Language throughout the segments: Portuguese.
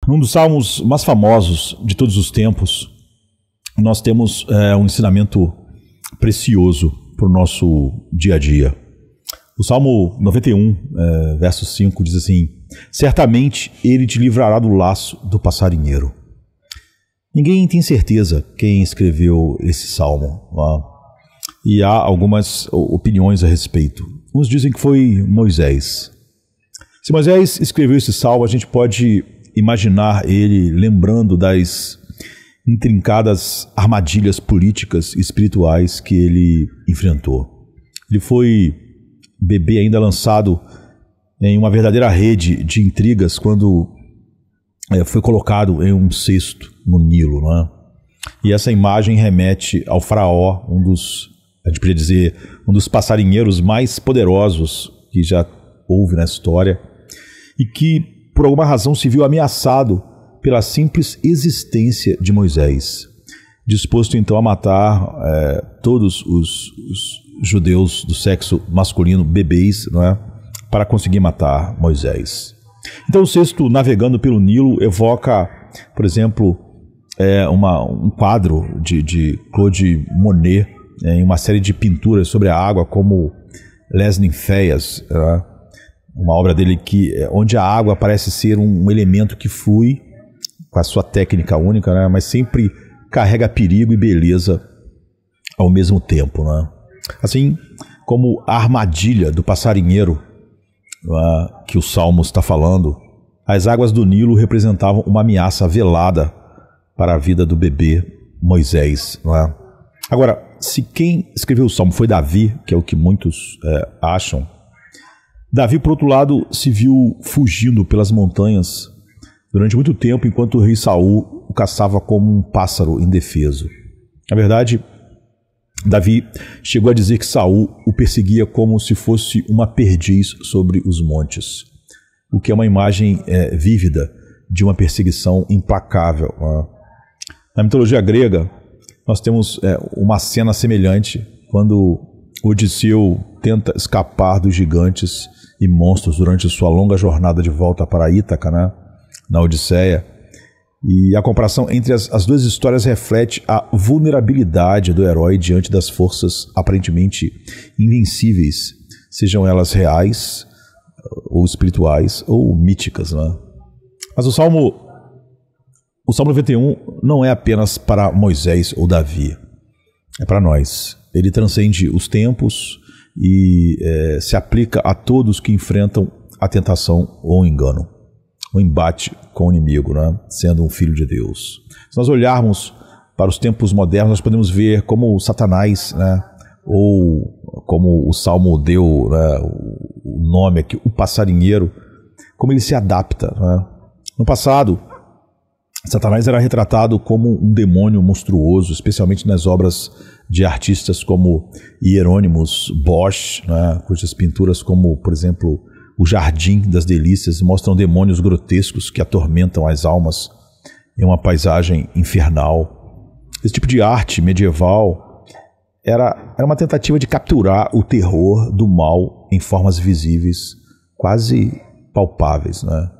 Num dos salmos mais famosos de todos os tempos, nós temos um ensinamento precioso para o nosso dia a dia. O Salmo 91, verso 5, diz assim: certamente ele te livrará do laço do passarinheiro. Ninguém tem certeza quem escreveu esse salmo, e há algumas opiniões a respeito. Uns dizem que foi Moisés. Se Moisés escreveu esse salmo, a gente pode imaginar ele lembrando das intrincadas armadilhas políticas e espirituais que ele enfrentou. Ele foi bebê ainda lançado em uma verdadeira rede de intrigas quando foi colocado em um cesto no Nilo, não é? E essa imagem remete ao faraó, a gente podia dizer, um dos passarinheiros mais poderosos que já houve na história, e que por alguma razão se viu ameaçado pela simples existência de Moisés, disposto então a matar todos os judeus do sexo masculino, bebês, não é? Para conseguir matar Moisés. Então o cesto navegando pelo Nilo evoca, por exemplo, um quadro de Claude Monet, em uma série de pinturas sobre a água, como Les Ninféias, uma obra dele onde a água parece ser um elemento que flui com a sua técnica única, né? Mas sempre carrega perigo e beleza ao mesmo tempo, né? Assim como a armadilha do passarinheiro, que o Salmo está falando, as águas do Nilo representavam uma ameaça velada para a vida do bebê Moisés, não é? Agora, se quem escreveu o Salmo foi Davi, que é o que muitos acham, Davi, por outro lado, se viu fugindo pelas montanhas durante muito tempo, enquanto o rei Saul o caçava como um pássaro indefeso. Na verdade, Davi chegou a dizer que Saul o perseguia como se fosse uma perdiz sobre os montes, o que é uma imagem vívida de uma perseguição implacável. Na mitologia grega, nós temos uma cena semelhante quando Odisseu tenta escapar dos gigantes e monstros durante sua longa jornada de volta para Ítaca, né, na Odisseia. E a comparação entre as duas histórias reflete a vulnerabilidade do herói diante das forças aparentemente invencíveis, sejam elas reais, ou espirituais, ou míticas, né? Mas o Salmo 91 não é apenas para Moisés ou Davi, é para nós. Ele transcende os tempos e se aplica a todos que enfrentam a tentação ou o engano, o embate com o inimigo, né? Sendo um filho de Deus. Se nós olharmos para os tempos modernos, nós podemos ver como Satanás, né? Ou como o Salmo deu, né, o nome aqui, o passarinheiro, como ele se adapta, né? No passado, Satanás era retratado como um demônio monstruoso, especialmente nas obras de artistas como Hieronymus Bosch, né, cujas pinturas como, por exemplo, O Jardim das Delícias mostram demônios grotescos que atormentam as almas em uma paisagem infernal. Esse tipo de arte medieval era uma tentativa de capturar o terror do mal em formas visíveis, quase palpáveis, né?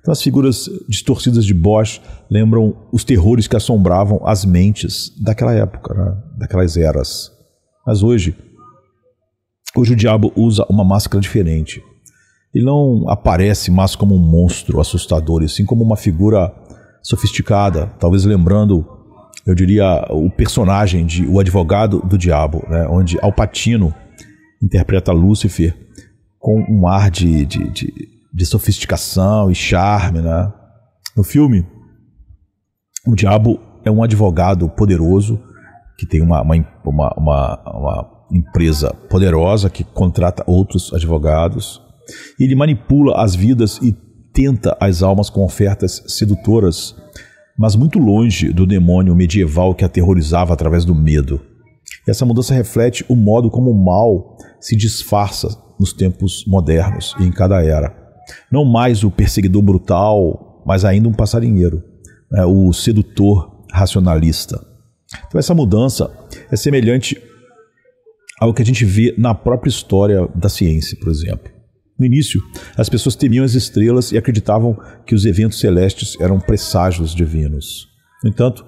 Então as figuras distorcidas de Bosch lembram os terrores que assombravam as mentes daquela época, né? Daquelas eras. Mas hoje o diabo usa uma máscara diferente. Ele não aparece mais como um monstro assustador, e sim como uma figura sofisticada, talvez lembrando, eu diria, o personagem de O Advogado do Diabo, né? Onde Al Pacino interpreta Lúcifer com um ar de sofisticação e charme, né? No filme, o diabo é um advogado poderoso que tem uma empresa poderosa que contrata outros advogados. Ele manipula as vidas e tenta as almas com ofertas sedutoras, mas muito longe do demônio medieval que aterrorizava através do medo. Essa mudança reflete o modo como o mal se disfarça nos tempos modernos e em cada era. Não mais o perseguidor brutal, mas ainda um passarinheiro, né? O sedutor racionalista. Então essa mudança é semelhante ao que a gente vê na própria história da ciência, por exemplo. No início, as pessoas temiam as estrelas e acreditavam que os eventos celestes eram presságios divinos. No entanto,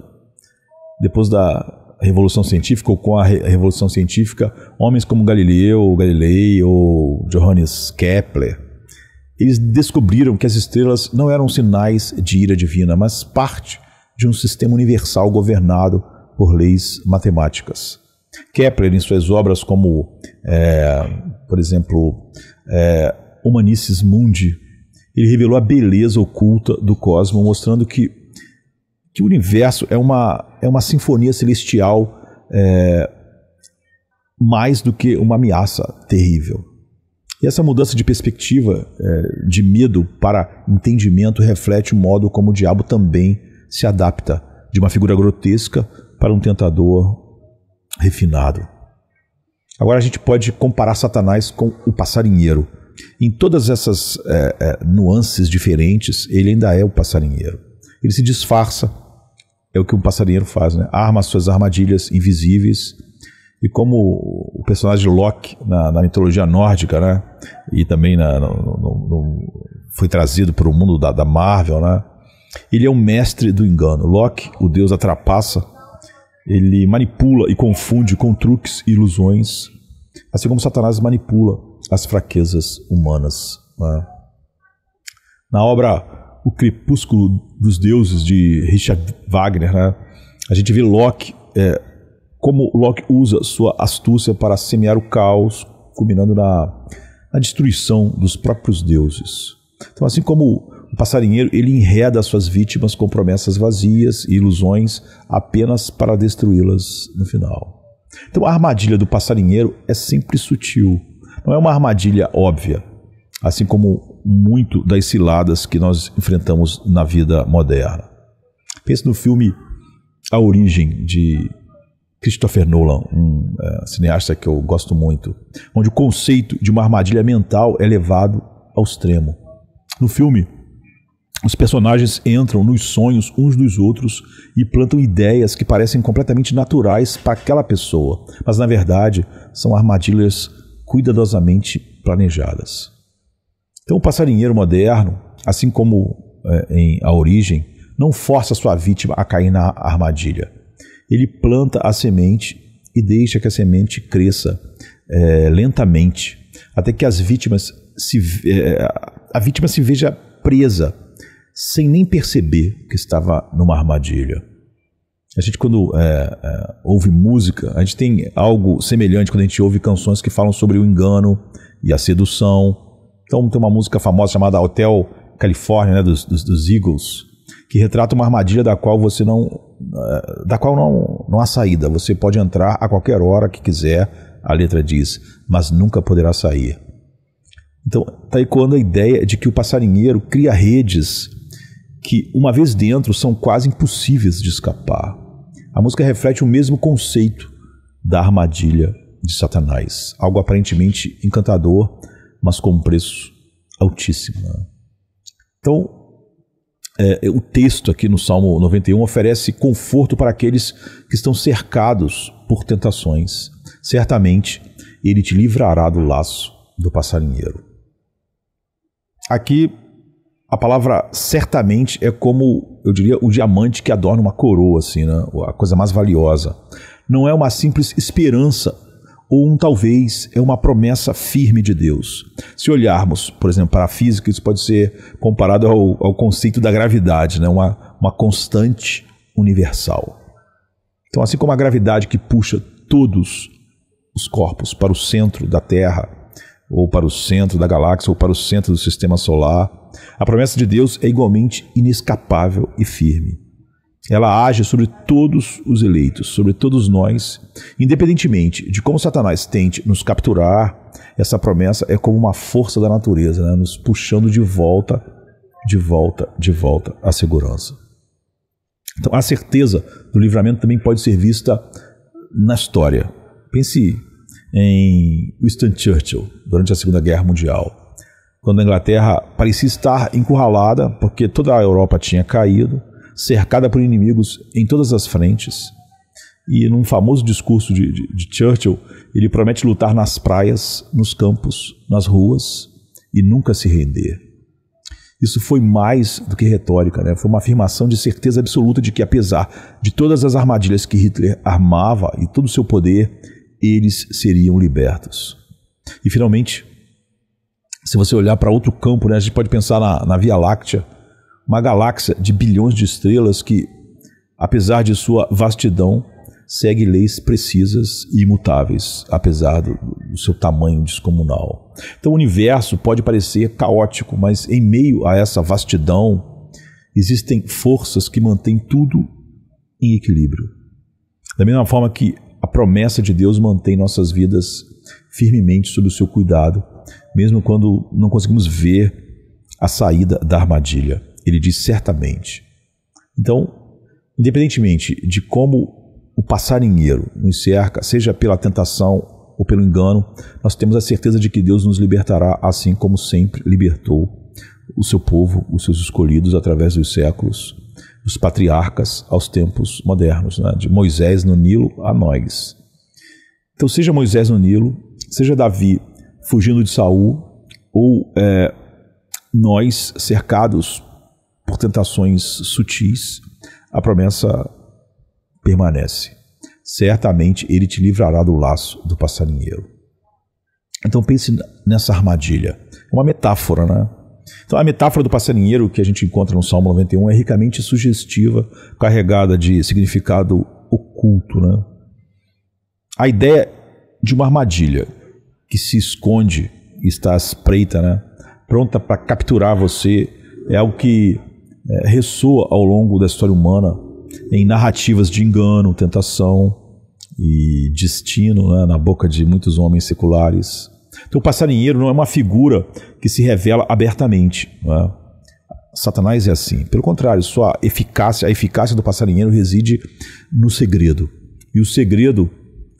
depois da Revolução Científica, ou com a Revolução Científica, homens como Galilei ou Johannes Kepler, eles descobriram que as estrelas não eram sinais de ira divina, mas parte de um sistema universal governado por leis matemáticas. Kepler, em suas obras como, por exemplo, Humanices Mundi, ele revelou a beleza oculta do cosmos, mostrando que o universo é uma sinfonia celestial mais do que uma ameaça terrível. E essa mudança de perspectiva, de medo para entendimento, reflete o modo como o diabo também se adapta de uma figura grotesca para um tentador refinado. Agora a gente pode comparar Satanás com o passarinheiro. Em todas essas nuances diferentes, ele ainda é o passarinheiro. Ele se disfarça, é o que um passarinheiro faz, né? Arma suas armadilhas invisíveis. E como o personagem Loki na mitologia nórdica, né? E também foi trazido para o mundo da Marvel, né? Ele é um mestre do engano. Loki, o deus da trapaça, ele manipula e confunde com truques e ilusões, assim como Satanás manipula as fraquezas humanas, né? Na obra O Crepúsculo dos Deuses, de Richard Wagner, né? A gente vê Loki, como Loki usa sua astúcia para semear o caos, culminando na destruição dos próprios deuses. Então, assim como o passarinheiro, ele enreda as suas vítimas com promessas vazias e ilusões apenas para destruí-las no final. Então, a armadilha do passarinheiro é sempre sutil, não é uma armadilha óbvia, assim como muito das ciladas que nós enfrentamos na vida moderna. Pense no filme A Origem, de Christopher Nolan, um cineasta que eu gosto muito, onde o conceito de uma armadilha mental é levado ao extremo. No filme, os personagens entram nos sonhos uns dos outros e plantam ideias que parecem completamente naturais para aquela pessoa, mas na verdade são armadilhas cuidadosamente planejadas. Então o passarinheiro moderno, assim como em A Origem, não força sua vítima a cair na armadilha. Ele planta a semente e deixa que a semente cresça lentamente, até que a vítima se veja presa, sem nem perceber que estava numa armadilha. A gente, quando ouve música, a gente tem algo semelhante quando a gente ouve canções que falam sobre o engano e a sedução. Então tem uma música famosa chamada Hotel California, né, dos Eagles, que retrata uma armadilha da qual não há saída. Você pode entrar a qualquer hora que quiser, a letra diz, mas nunca poderá sair. Então está ecoando a ideia de que o passarinheiro cria redes que, uma vez dentro, são quase impossíveis de escapar. A música reflete o mesmo conceito da armadilha de Satanás, algo aparentemente encantador, mas com um preço altíssimo. Então, o texto aqui no Salmo 91 oferece conforto para aqueles que estão cercados por tentações. Certamente, ele te livrará do laço do passarinheiro. Aqui, a palavra certamente é como, eu diria, o diamante que adorna uma coroa, assim, né? A coisa mais valiosa. Não é uma simples esperança, ou talvez é uma promessa firme de Deus. Se olharmos, por exemplo, para a física, isso pode ser comparado ao conceito da gravidade, né? Uma constante universal. Então, assim como a gravidade que puxa todos os corpos para o centro da Terra, ou para o centro da galáxia, ou para o centro do sistema solar, a promessa de Deus é igualmente inescapável e firme. Ela age sobre todos os eleitos, sobre todos nós, independentemente de como Satanás tente nos capturar. Essa promessa é como uma força da natureza, né? Nos puxando de volta à segurança. Então, a certeza do livramento também pode ser vista na história. Pense em Winston Churchill, durante a Segunda Guerra Mundial, quando a Inglaterra parecia estar encurralada, porque toda a Europa tinha caído, cercada por inimigos em todas as frentes. E num famoso discurso de Churchill, ele promete lutar nas praias, nos campos, nas ruas e nunca se render. Isso foi mais do que retórica, né? Foi uma afirmação de certeza absoluta de que, apesar de todas as armadilhas que Hitler armava e todo o seu poder, eles seriam libertos. E, finalmente, se você olhar para outro campo, né, a gente pode pensar na Via Láctea, uma galáxia de bilhões de estrelas que, apesar de sua vastidão, segue leis precisas e imutáveis, apesar do seu tamanho descomunal. Então o universo pode parecer caótico, mas em meio a essa vastidão existem forças que mantêm tudo em equilíbrio. Da mesma forma que a promessa de Deus mantém nossas vidas firmemente sob o seu cuidado, mesmo quando não conseguimos ver a saída da armadilha. Ele diz certamente. Então, independentemente de como o passarinheiro nos cerca, seja pela tentação ou pelo engano, nós temos a certeza de que Deus nos libertará, assim como sempre libertou o seu povo, os seus escolhidos através dos séculos, dos patriarcas aos tempos modernos, né? De Moisés no Nilo a nós. Então, seja Moisés no Nilo, seja Davi fugindo de Saul, ou nós cercados por tentações sutis, a promessa permanece. Certamente ele te livrará do laço do passarinheiro. Então pense nessa armadilha. É uma metáfora, né? Então a metáfora do passarinheiro que a gente encontra no Salmo 91 é ricamente sugestiva, carregada de significado oculto, né? A ideia de uma armadilha que se esconde e está à espreita, né? Pronta para capturar você, é algo que ressoa ao longo da história humana em narrativas de engano, tentação e destino, né, na boca de muitos homens seculares. Então o passarinheiro não é uma figura que se revela abertamente, né? Satanás é assim. Pelo contrário, a eficácia do passarinheiro reside no segredo. E o segredo,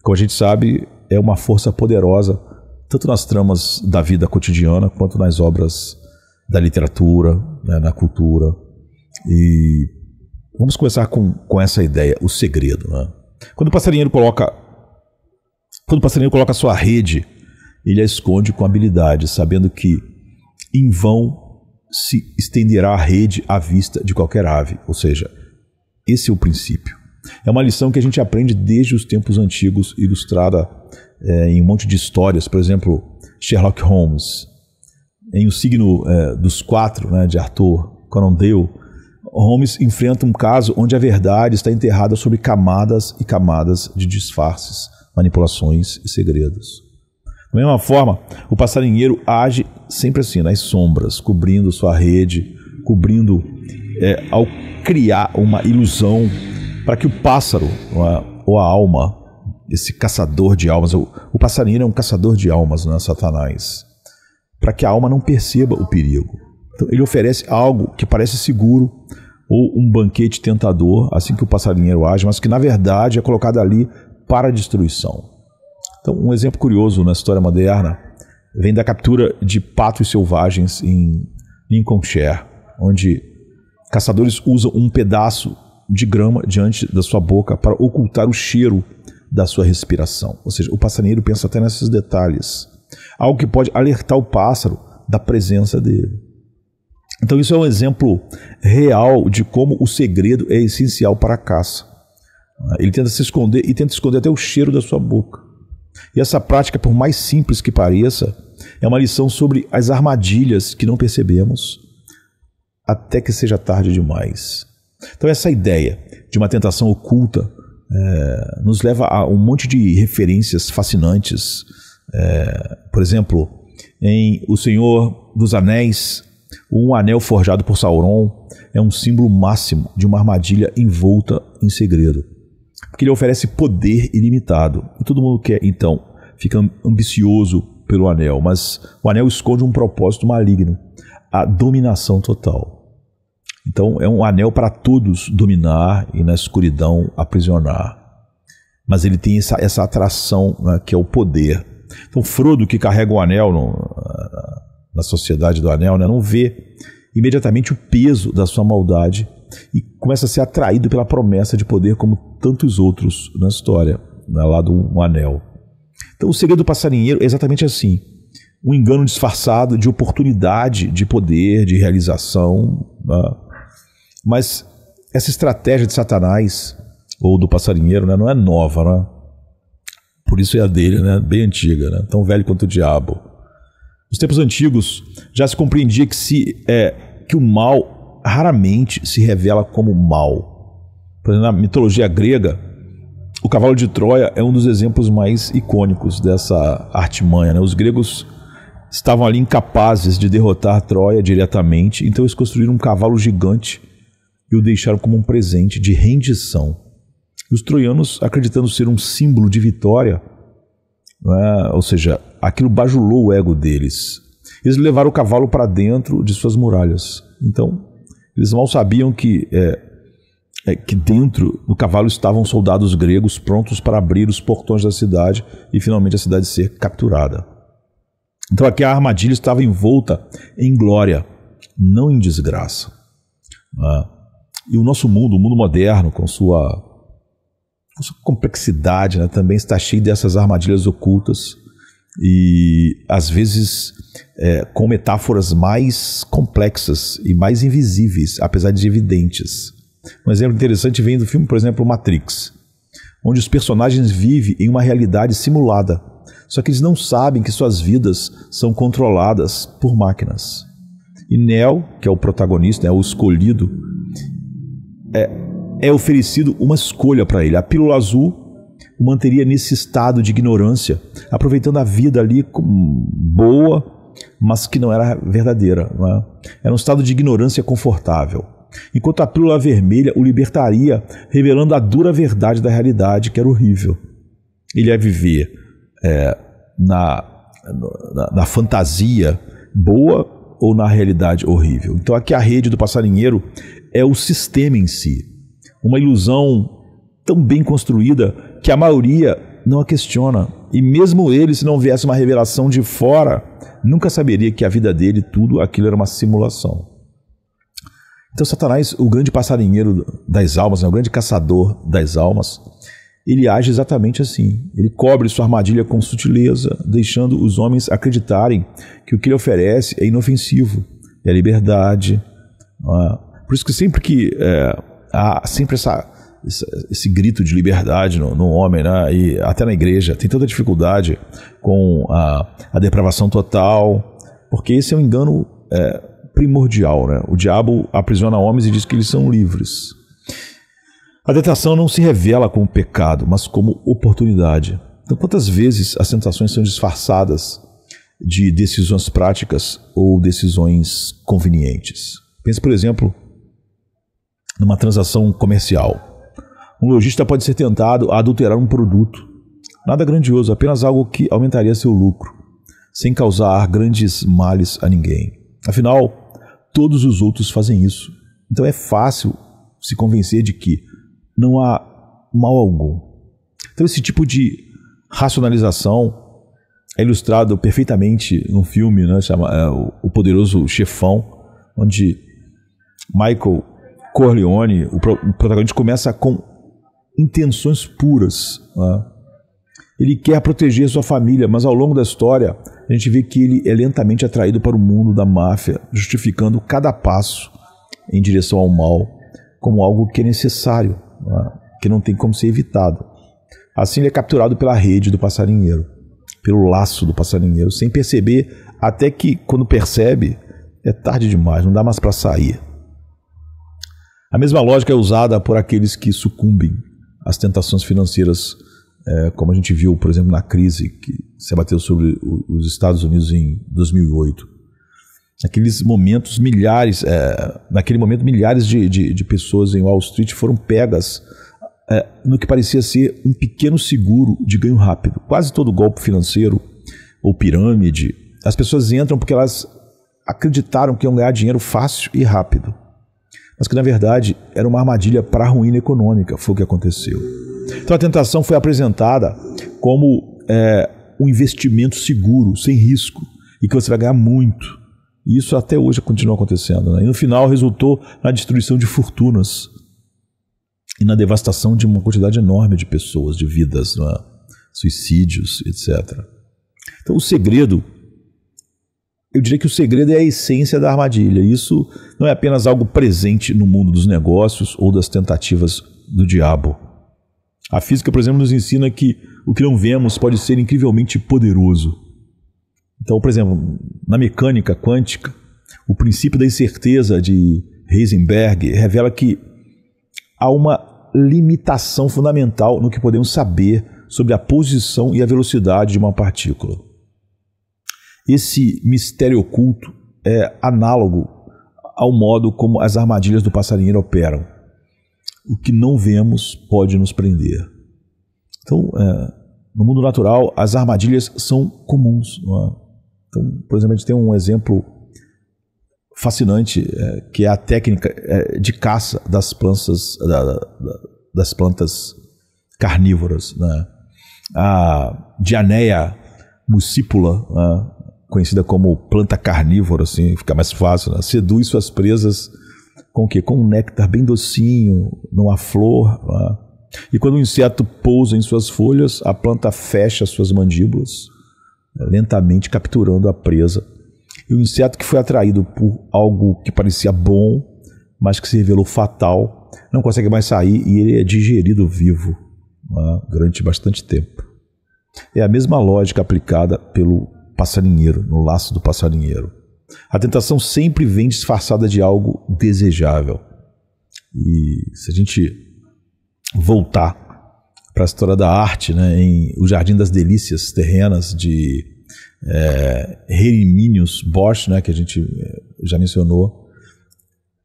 como a gente sabe, é uma força poderosa, tanto nas tramas da vida cotidiana, quanto nas obras da literatura, né, na cultura. E vamos começar com essa ideia, o segredo, né? Quando o passarinheiro coloca a sua rede, ele a esconde com habilidade, sabendo que em vão se estenderá a rede à vista de qualquer ave. Ou seja, esse é o princípio. É uma lição que a gente aprende desde os tempos antigos, ilustrada em um monte de histórias. Por exemplo, Sherlock Holmes, em O Signo dos Quatro, né, de Arthur Conan Doyle, Holmes enfrenta um caso onde a verdade está enterrada sob camadas e camadas de disfarces, manipulações e segredos. Da mesma forma, o passarinheiro age sempre assim, nas sombras, cobrindo sua rede, ao criar uma ilusão para que o pássaro, ou a alma, esse caçador de almas, o passarinheiro é um caçador de almas, né, Satanás, para que a alma não perceba o perigo. Então, ele oferece algo que parece seguro ou um banquete tentador, assim que o passarinheiro age, mas que na verdade é colocado ali para a destruição. Então, um exemplo curioso na história moderna vem da captura de patos selvagens em Lincolnshire, onde caçadores usam um pedaço de grama diante da sua boca para ocultar o cheiro da sua respiração. Ou seja, o passarinheiro pensa até nesses detalhes, algo que pode alertar o pássaro da presença dele. Então isso é um exemplo real de como o segredo é essencial para a caça. Ele tenta se esconder e tenta esconder até o cheiro da sua boca. E essa prática, por mais simples que pareça, é uma lição sobre as armadilhas que não percebemos até que seja tarde demais. Então essa ideia de uma tentação oculta nos leva a um monte de referências fascinantes. Por exemplo, em O Senhor dos Anéis, um anel forjado por Sauron é um símbolo máximo de uma armadilha envolta em segredo, porque ele oferece poder ilimitado. E todo mundo quer, então, fica ambicioso pelo anel, mas o anel esconde um propósito maligno, a dominação total. Então é um anel para todos dominar e na escuridão aprisionar. Mas ele tem essa atração, né, que é o poder. Então Frodo, que carrega o anel na Sociedade do Anel, né, não vê imediatamente o peso da sua maldade e começa a ser atraído pela promessa de poder, como tantos outros na história, né, lá do Anel. Então o segredo do passarinheiro é exatamente assim. um engano disfarçado de oportunidade, de poder, de realização. Né? Mas essa estratégia de Satanás, ou do passarinheiro, né, não é nova, né? Por isso é a dele, né? Bem antiga, né? Tão velho quanto o diabo. Nos tempos antigos já se compreendia que o mal raramente se revela como mal. Por exemplo, na mitologia grega, o cavalo de Troia é um dos exemplos mais icônicos dessa artimanha, né? Os gregos estavam ali incapazes de derrotar Troia diretamente, então eles construíram um cavalo gigante e o deixaram como um presente de rendição. E os troianos, acreditando ser um símbolo de vitória, né? Ou seja, aquilo bajulou o ego deles. Eles levaram o cavalo para dentro de suas muralhas. Então, eles mal sabiam que dentro do cavalo estavam soldados gregos prontos para abrir os portões da cidade e finalmente a cidade ser capturada. Então aqui a armadilha estava envolta em glória, não em desgraça. E o nosso mundo, o mundo moderno, com sua complexidade, né, também está cheio dessas armadilhas ocultas e às vezes com metáforas mais complexas e mais invisíveis, apesar de evidentes. Um exemplo interessante vem do filme, por exemplo, Matrix, onde os personagens vivem em uma realidade simulada, só que eles não sabem que suas vidas são controladas por máquinas. E Neo, que é o protagonista, o escolhido, é oferecido uma escolha para ele. A pílula azul o manteria nesse estado de ignorância, aproveitando a vida ali como boa, mas que não era verdadeira. Não é? Era um estado de ignorância confortável. Enquanto a pílula vermelha o libertaria, revelando a dura verdade da realidade, que era horrível. Ele ia viver na fantasia boa ou na realidade horrível. Então aqui a rede do passarinheiro é o sistema em si. Uma ilusão tão bem construída que a maioria não a questiona. E mesmo ele, se não viesse uma revelação de fora, nunca saberia que a vida dele, tudo aquilo era uma simulação. Então Satanás, o grande passarinheiro das almas, o grande caçador das almas, ele age exatamente assim. Ele cobre sua armadilha com sutileza, deixando os homens acreditarem que o que ele oferece é inofensivo, é a liberdade. Por isso que sempre que há sempre esse grito de liberdade no homem, né? E até na igreja, tem tanta dificuldade com a depravação total, porque esse é um engano primordial, né? O diabo aprisiona homens e diz que eles são livres. A tentação não se revela como pecado, mas como oportunidade. Então, quantas vezes as tentações são disfarçadas de decisões práticas ou decisões convenientes? Pense, por exemplo, numa transação comercial. Um lojista pode ser tentado a adulterar um produto. Nada grandioso, apenas algo que aumentaria seu lucro, sem causar grandes males a ninguém. Afinal, todos os outros fazem isso. Então é fácil se convencer de que não há mal algum. Então esse tipo de racionalização é ilustrado perfeitamente num filme, né, chama O Poderoso Chefão, onde Michael Corleone, o protagonista, começa com intenções puras. Né? Ele quer proteger sua família, mas ao longo da história a gente vê que ele é lentamente atraído para o mundo da máfia, justificando cada passo em direção ao mal como algo que é necessário, né? Que não tem como ser evitado. Assim ele é capturado pela rede do passarinheiro, pelo laço do passarinheiro, sem perceber, até que quando percebe é tarde demais, não dá mais para sair. A mesma lógica é usada por aqueles que sucumbem às tentações financeiras, como a gente viu, por exemplo, na crise que se abateu sobre os Estados Unidos em 2008. Naquele momento, milhares de pessoas em Wall Street foram pegas no que parecia ser um pequeno seguro de ganho rápido. Quase todo golpe financeiro ou pirâmide, as pessoas entram porque elas acreditaram que iam ganhar dinheiro fácil e rápido, mas que na verdade era uma armadilha para a ruína econômica. Foi o que aconteceu. Então a tentação foi apresentada como um investimento seguro, sem risco, e que você vai ganhar muito. E isso até hoje continua acontecendo, né? E no final resultou na destruição de fortunas e na devastação de uma quantidade enorme de pessoas, de vidas, né? Suicídios, etc. Então o segredo eu diria que o segredo é a essência da armadilha. Isso não é apenas algo presente no mundo dos negócios ou das tentativas do diabo. A física, por exemplo, nos ensina que o que não vemos pode ser incrivelmente poderoso. Então, por exemplo, na mecânica quântica, o princípio da incerteza de Heisenberg revela que há uma limitação fundamental no que podemos saber sobre a posição e a velocidade de uma partícula. Esse mistério oculto é análogo ao modo como as armadilhas do passarinheiro operam. O que não vemos pode nos prender. Então, no mundo natural, as armadilhas são comuns. Não é? Então, por exemplo, a gente tem um exemplo fascinante, que é a técnica de caça das plantas carnívoras. Né? A Dianeia muscipula, né? Conhecida como planta carnívora, assim, fica mais fácil, né? Seduz suas presas com o quê? Com um néctar bem docinho, numa flor. Né? E quando o inseto pousa em suas folhas, a planta fecha suas mandíbulas, lentamente capturando a presa. E o inseto que foi atraído por algo que parecia bom, mas que se revelou fatal, não consegue mais sair e ele é digerido vivo, né? Durante bastante tempo. É a mesma lógica aplicada pelo passarinheiro, no laço do passarinheiro. A tentação sempre vem disfarçada de algo desejável. E se a gente voltar para a história da arte, né, em O Jardim das Delícias Terrenas, de Hieronymus Bosch, né, que a gente já mencionou,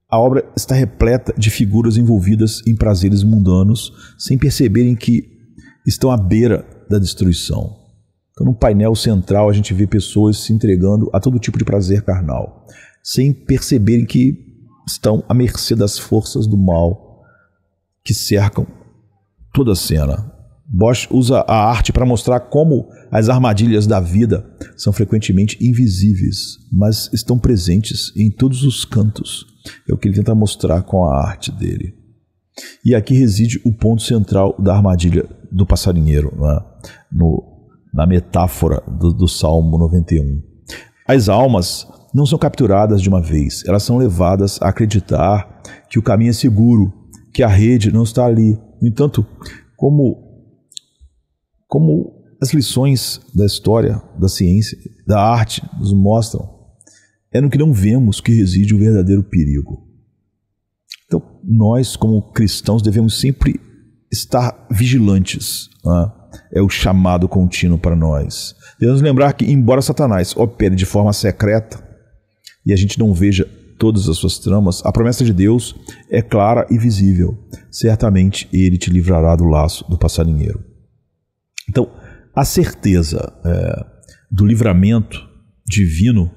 a obra está repleta de figuras envolvidas em prazeres mundanos, sem perceberem que estão à beira da destruição. Então, no painel central, a gente vê pessoas se entregando a todo tipo de prazer carnal, sem perceberem que estão à mercê das forças do mal que cercam toda a cena. Bosch usa a arte para mostrar como as armadilhas da vida são frequentemente invisíveis, mas estão presentes em todos os cantos. É o que ele tenta mostrar com a arte dele. E aqui reside o ponto central da armadilha do passarinheiro, né? Na metáfora do Salmo 91. As almas não são capturadas de uma vez, elas são levadas a acreditar que o caminho é seguro, que a rede não está ali. No entanto, como as lições da história, da ciência, da arte nos mostram, é no que não vemos que reside o verdadeiro perigo. Então, nós, como cristãos, devemos sempre estar vigilantes, né? É o chamado contínuo para nós. Devemos lembrar que, embora Satanás opere de forma secreta e a gente não veja todas as suas tramas, a promessa de Deus é clara e visível. Certamente ele te livrará do laço do passarinheiro. Então, a certeza do livramento divino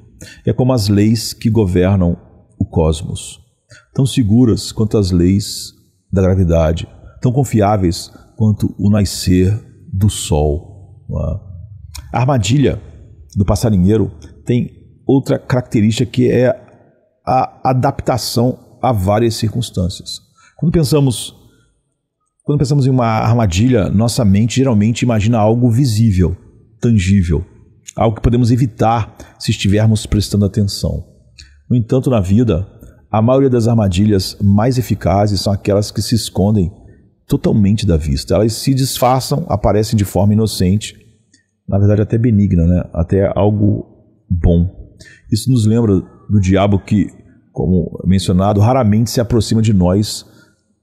é como as leis que governam o cosmos, tão seguras quanto as leis da gravidade, tão confiáveis quanto o nascer do sol. A armadilha do passarinheiro tem outra característica, que é a adaptação a várias circunstâncias. Quando pensamos em uma armadilha, nossa mente geralmente imagina algo visível, tangível, algo que podemos evitar se estivermos prestando atenção. No entanto, na vida, a maioria das armadilhas mais eficazes são aquelas que se escondem totalmente da vista. Elas se disfarçam, aparecem de forma inocente, na verdade até benigna, né? Até algo bom. Isso nos lembra do diabo que, como mencionado, raramente se aproxima de nós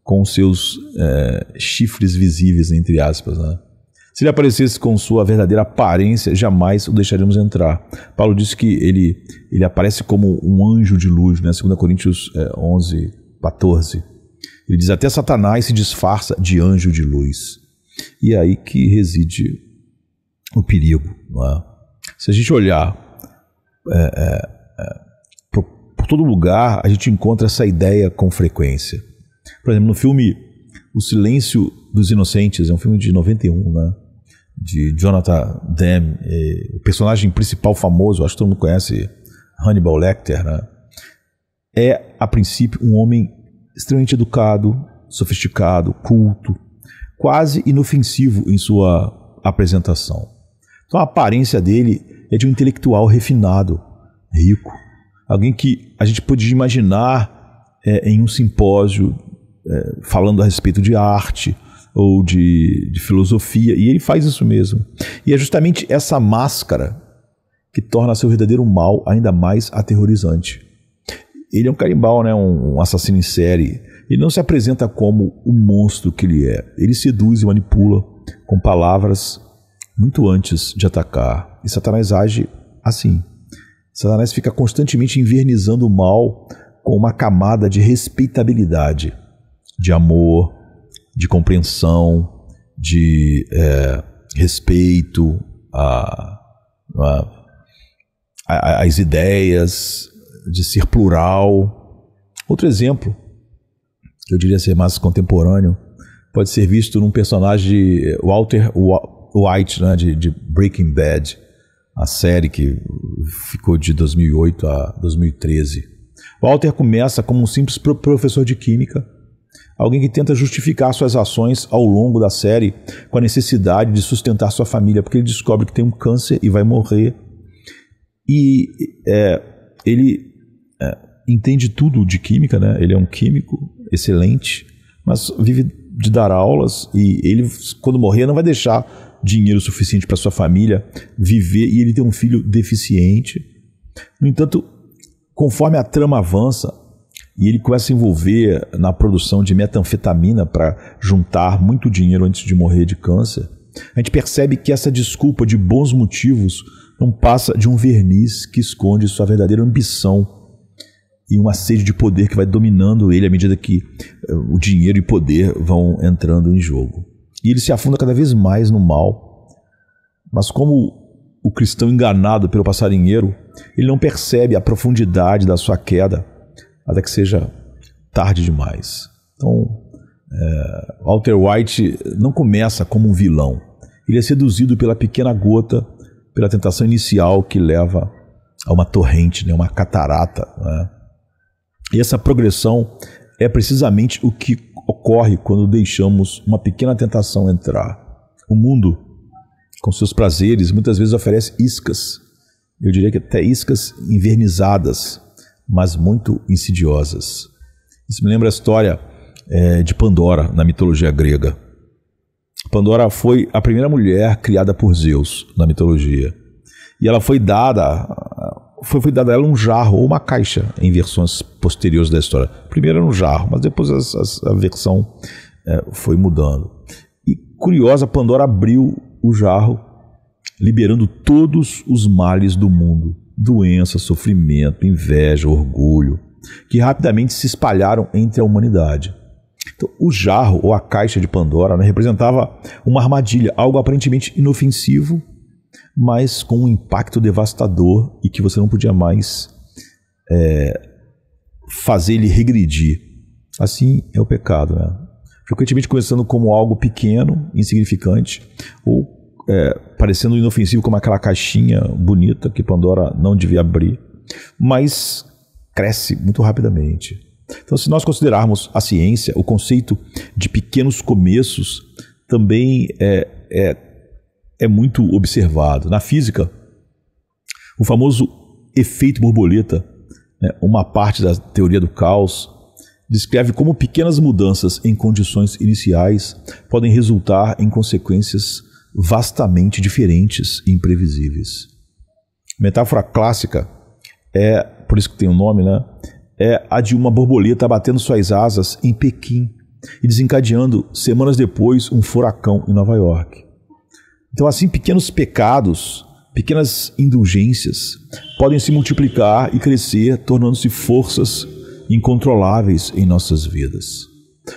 com seus chifres visíveis, entre aspas, né? Se ele aparecesse com sua verdadeira aparência, jamais o deixaríamos entrar. Paulo disse que ele aparece como um anjo de luz, né? 2 Coríntios 11:14. Ele diz: até Satanás se disfarça de anjo de luz. E é aí que reside o perigo. Não é? Se a gente olhar por todo lugar, a gente encontra essa ideia com frequência. Por exemplo, no filme O Silêncio dos Inocentes, é um filme de 91, né? De Jonathan Demme, o personagem principal famoso, acho que todo mundo conhece, Hannibal Lecter, né? É, a princípio, um homem extremamente educado, sofisticado, culto, quase inofensivo em sua apresentação. Então a aparência dele é de um intelectual refinado, rico, alguém que a gente podia imaginar em um simpósio falando a respeito de arte ou de filosofia, e ele faz isso mesmo. E é justamente essa máscara que torna seu verdadeiro mal ainda mais aterrorizante. Ele é um canibal, né? Um assassino em série. Ele não se apresenta como o monstro que ele é. Ele seduz e manipula com palavras muito antes de atacar. E Satanás age assim. Satanás fica constantemente invernizando o mal com uma camada de respeitabilidade, de amor, de compreensão, de respeito às ideias, de ser plural. Outro exemplo, que eu diria ser mais contemporâneo, pode ser visto num personagem de Walter White, né, de Breaking Bad, a série que ficou de 2008 a 2013. Walter começa como um simples professor de química, alguém que tenta justificar suas ações ao longo da série com a necessidade de sustentar sua família, porque ele descobre que tem um câncer e vai morrer. E ele entende tudo de química, né? Ele é um químico excelente, mas vive de dar aulas, e ele, quando morrer, não vai deixar dinheiro suficiente para sua família viver, e ele tem um filho deficiente. No entanto, conforme a trama avança e ele começa a se envolver na produção de metanfetamina para juntar muito dinheiro antes de morrer de câncer, a gente percebe que essa desculpa de bons motivos não passa de um verniz que esconde sua verdadeira ambição e uma sede de poder que vai dominando ele à medida que o dinheiro e poder vão entrando em jogo. E ele se afunda cada vez mais no mal. Mas como o cristão enganado pelo passarinheiro, ele não percebe a profundidade da sua queda até que seja tarde demais. Então, Walter White não começa como um vilão. Ele é seduzido pela pequena gota, pela tentação inicial que leva a uma torrente, né, uma catarata, né? E essa progressão é precisamente o que ocorre quando deixamos uma pequena tentação entrar. O mundo, com seus prazeres, muitas vezes oferece iscas. Eu diria que até iscas invernizadas, mas muito insidiosas. Isso me lembra a história de Pandora, na mitologia grega. Pandora foi a primeira mulher criada por Zeus na mitologia. E ela foi dada a ela um jarro ou uma caixa em versões posteriores da história. Primeiro era um jarro, mas depois a versão foi mudando. E curiosa, Pandora abriu o jarro, liberando todos os males do mundo. Doença, sofrimento, inveja, orgulho, que rapidamente se espalharam entre a humanidade. Então, o jarro ou a caixa de Pandora, né, representava uma armadilha, algo aparentemente inofensivo, mas com um impacto devastador e que você não podia mais fazer ele regredir. Assim é o pecado, né? Frequentemente começando como algo pequeno, insignificante, ou parecendo inofensivo como aquela caixinha bonita que Pandora não devia abrir, mas cresce muito rapidamente. Então, se nós considerarmos a ciência, o conceito de pequenos começos também é muito observado. Na física, o famoso efeito borboleta, né, uma parte da teoria do caos, descreve como pequenas mudanças em condições iniciais podem resultar em consequências vastamente diferentes e imprevisíveis. A metáfora clássica por isso que tem o nome, né? É a de uma borboleta batendo suas asas em Pequim e desencadeando, semanas depois, um furacão em Nova York. Então, assim, pequenos pecados, pequenas indulgências podem se multiplicar e crescer, tornando-se forças incontroláveis em nossas vidas.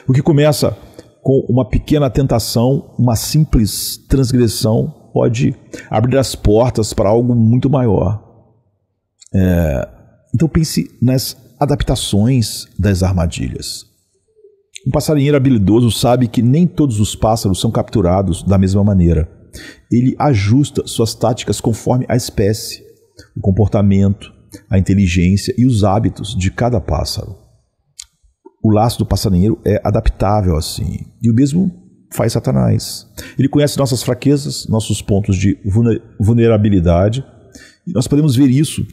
O que começa com uma pequena tentação, uma simples transgressão, pode abrir as portas para algo muito maior. Então pense nas adaptações das armadilhas. Um passarinheiro habilidoso sabe que nem todos os pássaros são capturados da mesma maneira. Ele ajusta suas táticas conforme a espécie, o comportamento, a inteligência e os hábitos de cada pássaro. O laço do passarinheiro é adaptável assim. E o mesmo faz Satanás. Ele conhece nossas fraquezas, nossos pontos de vulnerabilidade. E nós podemos ver isso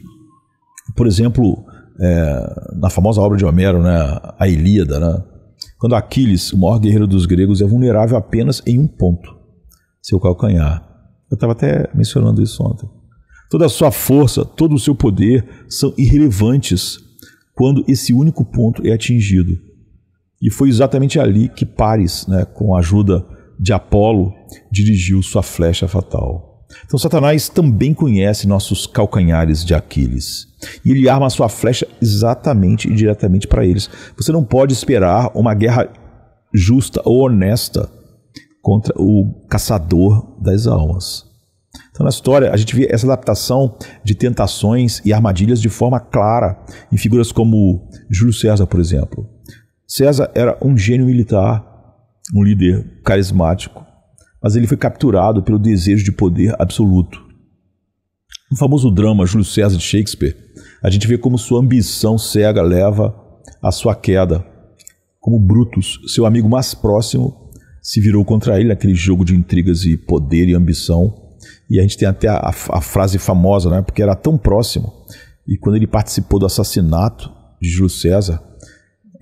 Por exemplo, na famosa obra de Homero, né, a Ilíada, né, quando Aquiles, o maior guerreiro dos gregos, é vulnerável apenas em um ponto, seu calcanhar. Eu estava até mencionando isso ontem. Toda a sua força, todo o seu poder são irrelevantes quando esse único ponto é atingido. E foi exatamente ali que Paris, né, com a ajuda de Apolo, dirigiu sua flecha fatal. Então Satanás também conhece nossos calcanhares de Aquiles. E ele arma a sua flecha exatamente e diretamente para eles. Você não pode esperar uma guerra justa ou honesta contra o caçador das almas. Então na história a gente vê essa adaptação de tentações e armadilhas de forma clara em figuras como Júlio César, por exemplo. César era um gênio militar, um líder carismático, mas ele foi capturado pelo desejo de poder absoluto. No famoso drama Júlio César de Shakespeare, a gente vê como sua ambição cega leva à sua queda. Como Brutus, seu amigo mais próximo, se virou contra ele naquele jogo de intrigas e poder e ambição. E a gente tem até a frase famosa, né? Porque era tão próximo. E quando ele participou do assassinato de Júlio César,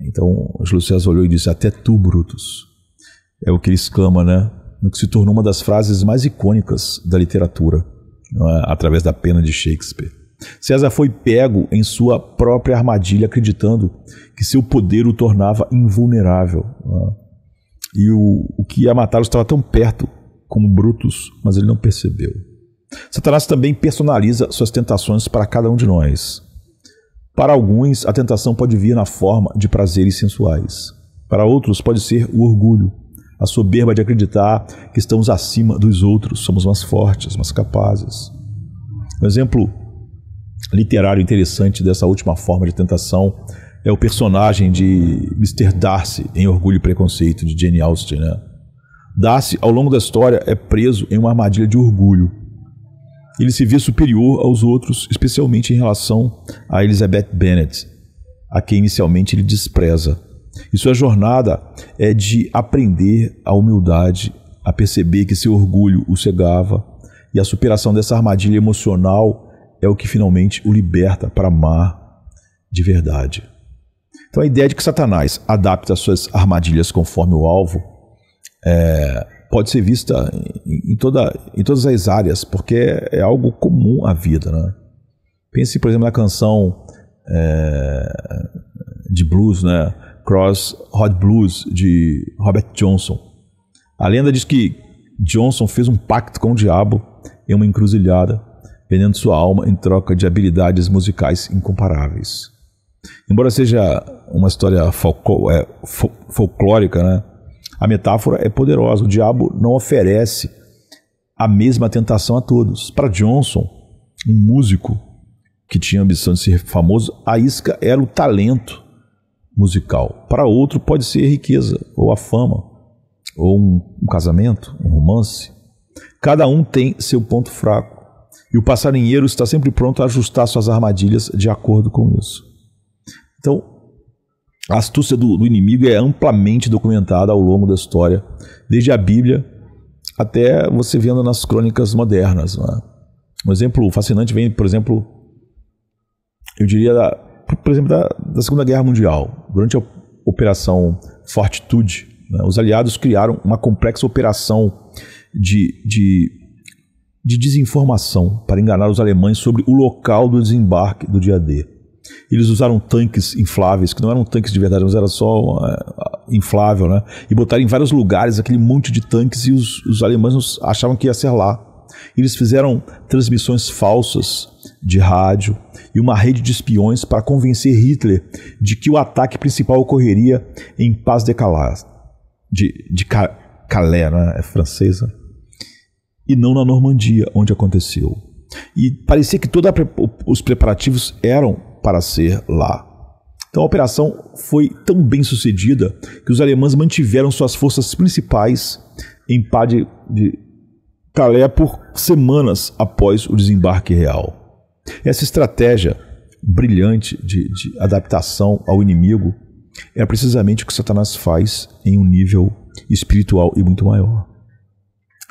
então Júlio César olhou e disse: até tu, Brutus. É o que ele exclama, né? No que se tornou uma das frases mais icônicas da literatura, não é? Através da pena de Shakespeare. César foi pego em sua própria armadilha, acreditando que seu poder o tornava invulnerável, não é? E o que ia matá-lo estava tão perto como Brutus, mas ele não percebeu. Satanás também personaliza suas tentações para cada um de nós. Para alguns, a tentação pode vir na forma de prazeres sensuais. Para outros, pode ser o orgulho, a soberba de acreditar que estamos acima dos outros, somos mais fortes, mais capazes. Um exemplo literário interessante dessa última forma de tentação é o personagem de Mr. Darcy em Orgulho e Preconceito, de Jane Austen, né? Darcy, ao longo da história, é preso em uma armadilha de orgulho. Ele se vê superior aos outros, especialmente em relação a Elizabeth Bennet, a quem inicialmente ele despreza. E sua jornada é de aprender a humildade, a perceber que seu orgulho o cegava, e a superação dessa armadilha emocional é o que finalmente o liberta para amar de verdade. Então a ideia de que Satanás adapta suas armadilhas conforme o alvo pode ser vista em todas as áreas, porque é algo comum à vida, né? Pense, por exemplo, na canção de blues, né? Crossroad Blues, de Robert Johnson. A lenda diz que Johnson fez um pacto com o diabo em uma encruzilhada, vendendo sua alma em troca de habilidades musicais incomparáveis. Embora seja uma história folclórica, né? A metáfora é poderosa. O diabo não oferece a mesma tentação a todos. Para Johnson, um músico que tinha a ambição de ser famoso, a isca era o talento musical. Para outro pode ser a riqueza, ou a fama, ou um casamento, um romance. Cada um tem seu ponto fraco. E o passarinheiro está sempre pronto a ajustar suas armadilhas de acordo com isso. Então, a astúcia do inimigo é amplamente documentada ao longo da história, desde a Bíblia até você vendo nas crônicas modernas, não é? Um exemplo fascinante vem, por exemplo, eu diria, da Segunda Guerra Mundial. Durante a Operação Fortitude, né, os aliados criaram uma complexa operação de desinformação para enganar os alemães sobre o local do desembarque do dia D. Eles usaram tanques infláveis, que não eram tanques de verdade, mas era só inflável, né? E botaram em vários lugares aquele monte de tanques, e os alemães achavam que ia ser lá. Eles fizeram transmissões falsas de rádio e uma rede de espiões para convencer Hitler de que o ataque principal ocorreria em Pas de Calais, de Calais, né? É francesa, e não na Normandia, onde aconteceu. E parecia que todos os preparativos eram para ser lá. Então a operação foi tão bem sucedida que os alemães mantiveram suas forças principais em Pas de Calais por semanas após o desembarque real. Essa estratégia brilhante de adaptação ao inimigo é precisamente o que Satanás faz em um nível espiritual e muito maior.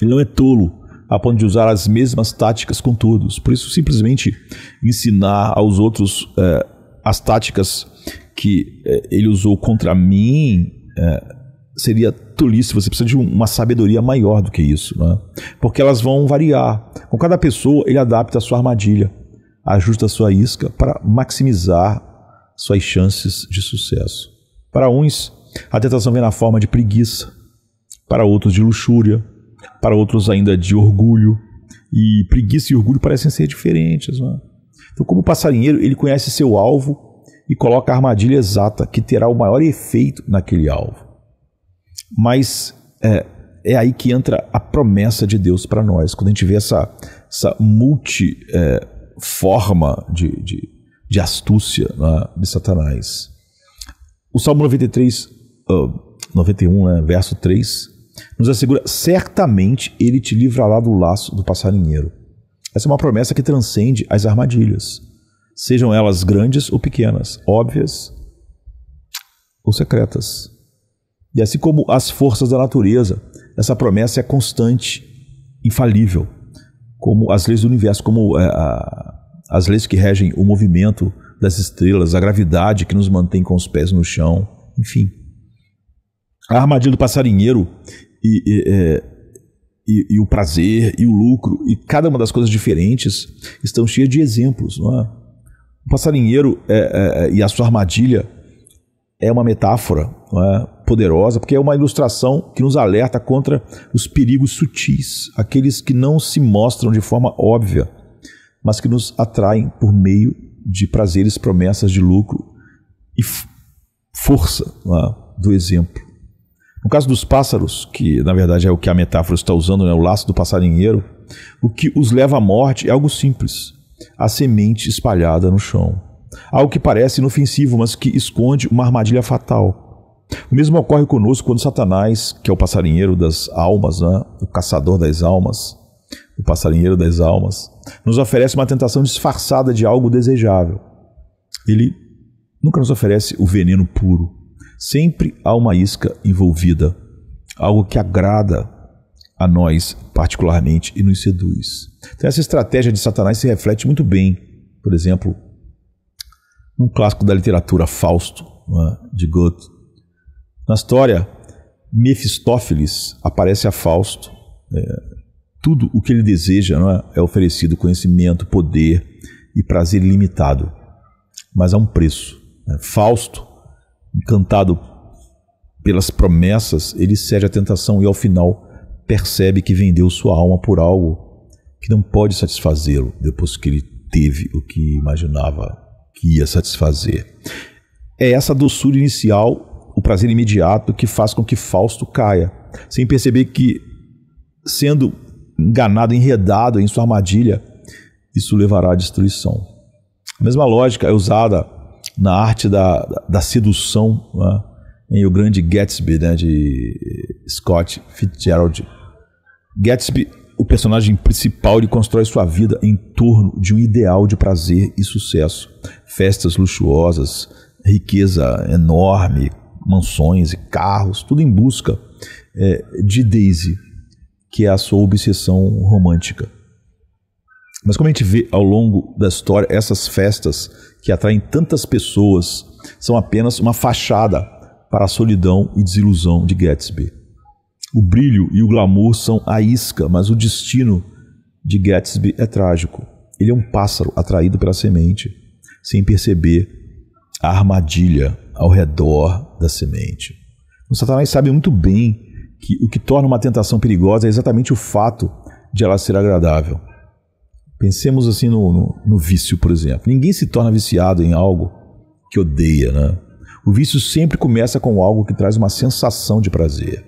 Ele não é tolo a ponto de usar as mesmas táticas com todos. Por isso, simplesmente ensinar aos outros as táticas que ele usou contra mim seria tolice. Você precisa de uma sabedoria maior do que isso, né? Porque elas vão variar. Com cada pessoa, ele adapta a sua armadilha, ajusta a sua isca para maximizar suas chances de sucesso. Para uns, a tentação vem na forma de preguiça, para outros de luxúria, para outros ainda de orgulho. E preguiça e orgulho parecem ser diferentes, né? Então, como passarinheiro, ele conhece seu alvo e coloca a armadilha exata que terá o maior efeito naquele alvo. Mas é aí que entra a promessa de Deus para nós, quando a gente vê essa forma de astúcia, né, de Satanás. O Salmo 91, né, verso 3, nos assegura: certamente ele te livrará do laço do passarinheiro. Essa é uma promessa que transcende as armadilhas, sejam elas grandes ou pequenas, óbvias ou secretas. E assim como as forças da natureza, essa promessa é constante, infalível, como as leis do universo, como as leis que regem o movimento das estrelas, a gravidade que nos mantém com os pés no chão, enfim. A armadilha do passarinheiro e o prazer e o lucro e cada uma das coisas diferentes estão cheias de exemplos, não é? O passarinheiro e a sua armadilha é uma metáfora, não é, poderosa, porque é uma ilustração que nos alerta contra os perigos sutis, aqueles que não se mostram de forma óbvia, mas que nos atraem por meio de prazeres, promessas de lucro e força, não é, do exemplo. No caso dos pássaros, que na verdade é o que a metáfora está usando, né, o laço do passarinheiro, o que os leva à morte é algo simples: a semente espalhada no chão. Algo que parece inofensivo, mas que esconde uma armadilha fatal. O mesmo ocorre conosco quando Satanás, que é o passarinheiro das almas, né, o caçador das almas, o passarinheiro das almas, nos oferece uma tentação disfarçada de algo desejável. Ele nunca nos oferece o veneno puro. Sempre há uma isca envolvida, algo que agrada a nós particularmente e nos seduz. Então essa estratégia de Satanás se reflete muito bem, por exemplo, num clássico da literatura, Fausto, né, de Goethe. Na história, Mefistófeles aparece a Fausto. Tudo o que ele deseja, não é oferecido: conhecimento, poder e prazer ilimitado. Mas há um preço. Fausto, encantado pelas promessas, ele cede à tentação e ao final percebe que vendeu sua alma por algo que não pode satisfazê-lo depois que ele teve o que imaginava que ia satisfazer. É essa doçura inicial, o prazer imediato, que faz com que Fausto caia, sem perceber que, sendo enganado, enredado em sua armadilha, isso levará à destruição. A mesma lógica é usada na arte da sedução, né, em O Grande Gatsby, né, de Scott Fitzgerald. Gatsby, o personagem principal, ele constrói sua vida em torno de um ideal de prazer e sucesso. Festas luxuosas, riqueza enorme, mansões e carros, tudo em busca de Daisy, que é a sua obsessão romântica. Mas como a gente vê ao longo da história, essas festas que atraem tantas pessoas são apenas uma fachada para a solidão e desilusão de Gatsby. O brilho e o glamour são a isca, mas o destino de Gatsby é trágico. Ele é um pássaro atraído pela semente, sem perceber a armadilha ao redor da semente. O Satanás sabe muito bem que o que torna uma tentação perigosa é exatamente o fato de ela ser agradável. Pensemos assim no vício, por exemplo. Ninguém se torna viciado em algo que odeia, né? O vício sempre começa com algo que traz uma sensação de prazer.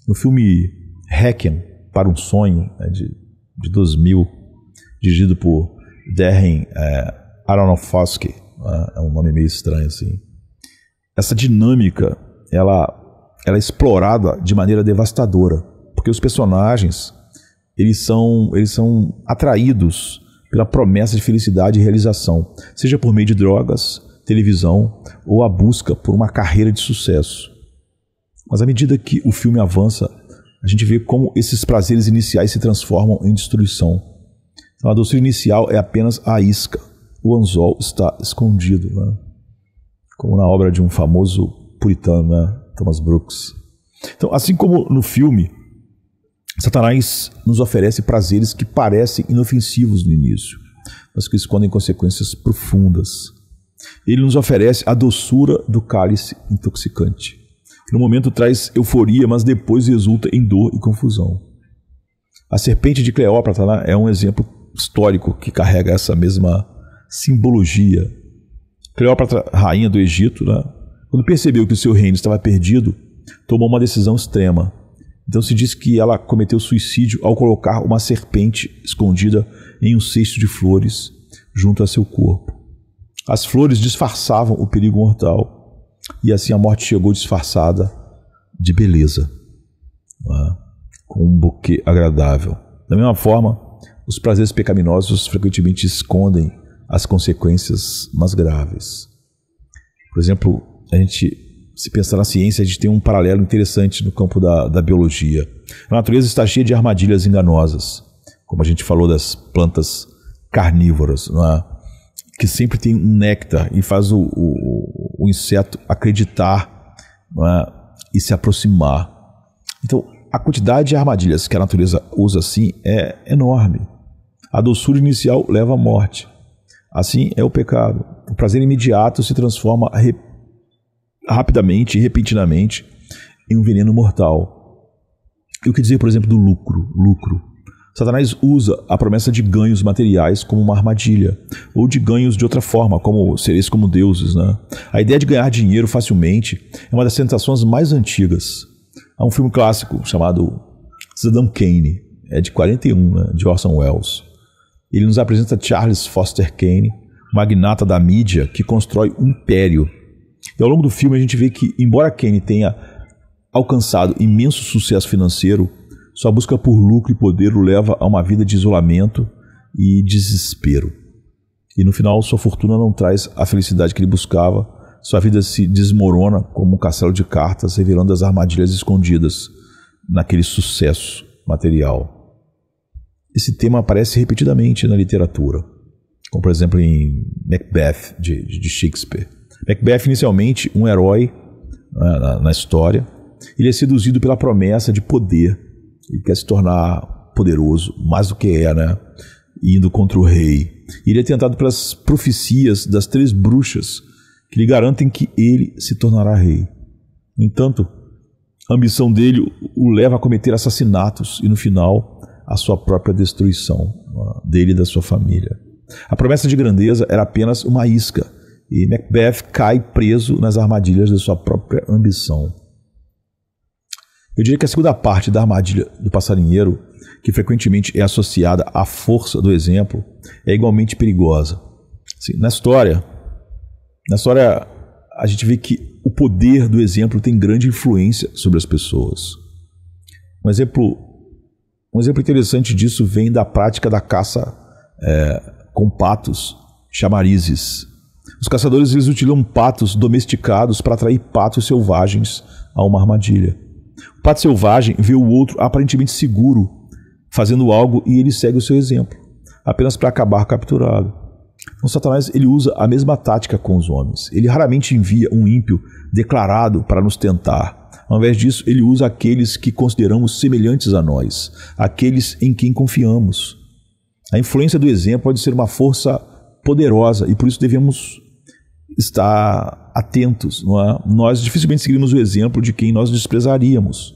No filme Requiem para um Sonho, né, de 2000, dirigido por Darren Aronofsky, né, é um nome meio estranho assim. Essa dinâmica, ela é explorada de maneira devastadora, porque os personagens eles são atraídos pela promessa de felicidade e realização, seja por meio de drogas, televisão ou a busca por uma carreira de sucesso. Mas à medida que o filme avança, a gente vê como esses prazeres iniciais se transformam em destruição. Então, a doçura inicial é apenas a isca. O anzol está escondido, né? Como na obra de um famoso puritano, né? Thomas Brooks. Então, assim como no filme, Satanás nos oferece prazeres que parecem inofensivos no início, mas que escondem consequências profundas. Ele nos oferece a doçura do cálice intoxicante, que no momento traz euforia, mas depois resulta em dor e confusão. A serpente de Cleópatra, né, é um exemplo histórico que carrega essa mesma simbologia. Cleópatra, rainha do Egito, né, quando percebeu que o seu reino estava perdido, tomou uma decisão extrema. Então se diz que ela cometeu suicídio ao colocar uma serpente escondida em um cesto de flores junto a seu corpo. As flores disfarçavam o perigo mortal, e assim a morte chegou disfarçada de beleza, né? Com um buquê agradável. Da mesma forma, os prazeres pecaminosos frequentemente escondem as consequências mais graves. Por exemplo, se pensar na ciência, a gente tem um paralelo interessante no campo da biologia. A natureza está cheia de armadilhas enganosas, como a gente falou das plantas carnívoras, não é? Que sempre tem um néctar e faz o inseto acreditar, não é? E se aproximar. Então, a quantidade de armadilhas que a natureza usa assim é enorme. A doçura inicial leva à morte. Assim é o pecado. O prazer imediato se transforma rapidamente e repentinamente em um veneno mortal. E o que dizer, por exemplo, do lucro? Satanás usa a promessa de ganhos materiais como uma armadilha, ou de ganhos de outra forma, como seres como deuses, né? A ideia de ganhar dinheiro facilmente é uma das tentações mais antigas. Há um filme clássico chamado Cidadão Kane, é de 41, né, de Orson Welles. Ele nos apresenta Charles Foster Kane, magnata da mídia que constrói um império. E ao longo do filme a gente vê que, embora Kane tenha alcançado imenso sucesso financeiro, sua busca por lucro e poder o leva a uma vida de isolamento e desespero. E no final sua fortuna não traz a felicidade que ele buscava, sua vida se desmorona como um castelo de cartas, revelando as armadilhas escondidas naquele sucesso material. Esse tema aparece repetidamente na literatura, como por exemplo em Macbeth, de Shakespeare. Macbeth, inicialmente um herói na história, ele é seduzido pela promessa de poder. Ele quer se tornar poderoso, mais do que né? Indo contra o rei. Ele é tentado pelas profecias das 3 bruxas, que lhe garantem que ele se tornará rei. No entanto, a ambição dele o leva a cometer assassinatos e, no final, a sua própria destruição, dele e da sua família. A promessa de grandeza era apenas uma isca, e Macbeth cai preso nas armadilhas da sua própria ambição. Eu diria que a segunda parte da armadilha do passarinheiro, que frequentemente é associada à força do exemplo, é igualmente perigosa. Assim, na história, a gente vê que o poder do exemplo tem grande influência sobre as pessoas. Um exemplo interessante disso vem da prática da caça com patos chamarizes. Os caçadores eles utilizam patos domesticados para atrair patos selvagens a uma armadilha. O pato selvagem vê o outro aparentemente seguro, fazendo algo, e ele segue o seu exemplo, apenas para acabar capturado. Então Satanás ele usa a mesma tática com os homens. Ele raramente envia um ímpio declarado para nos tentar. Ao invés disso, ele usa aqueles que consideramos semelhantes a nós, aqueles em quem confiamos. A influência do exemplo pode ser uma força poderosa e por isso devemos estar atentos, não é? Nós dificilmente seguimos o exemplo de quem nós desprezaríamos.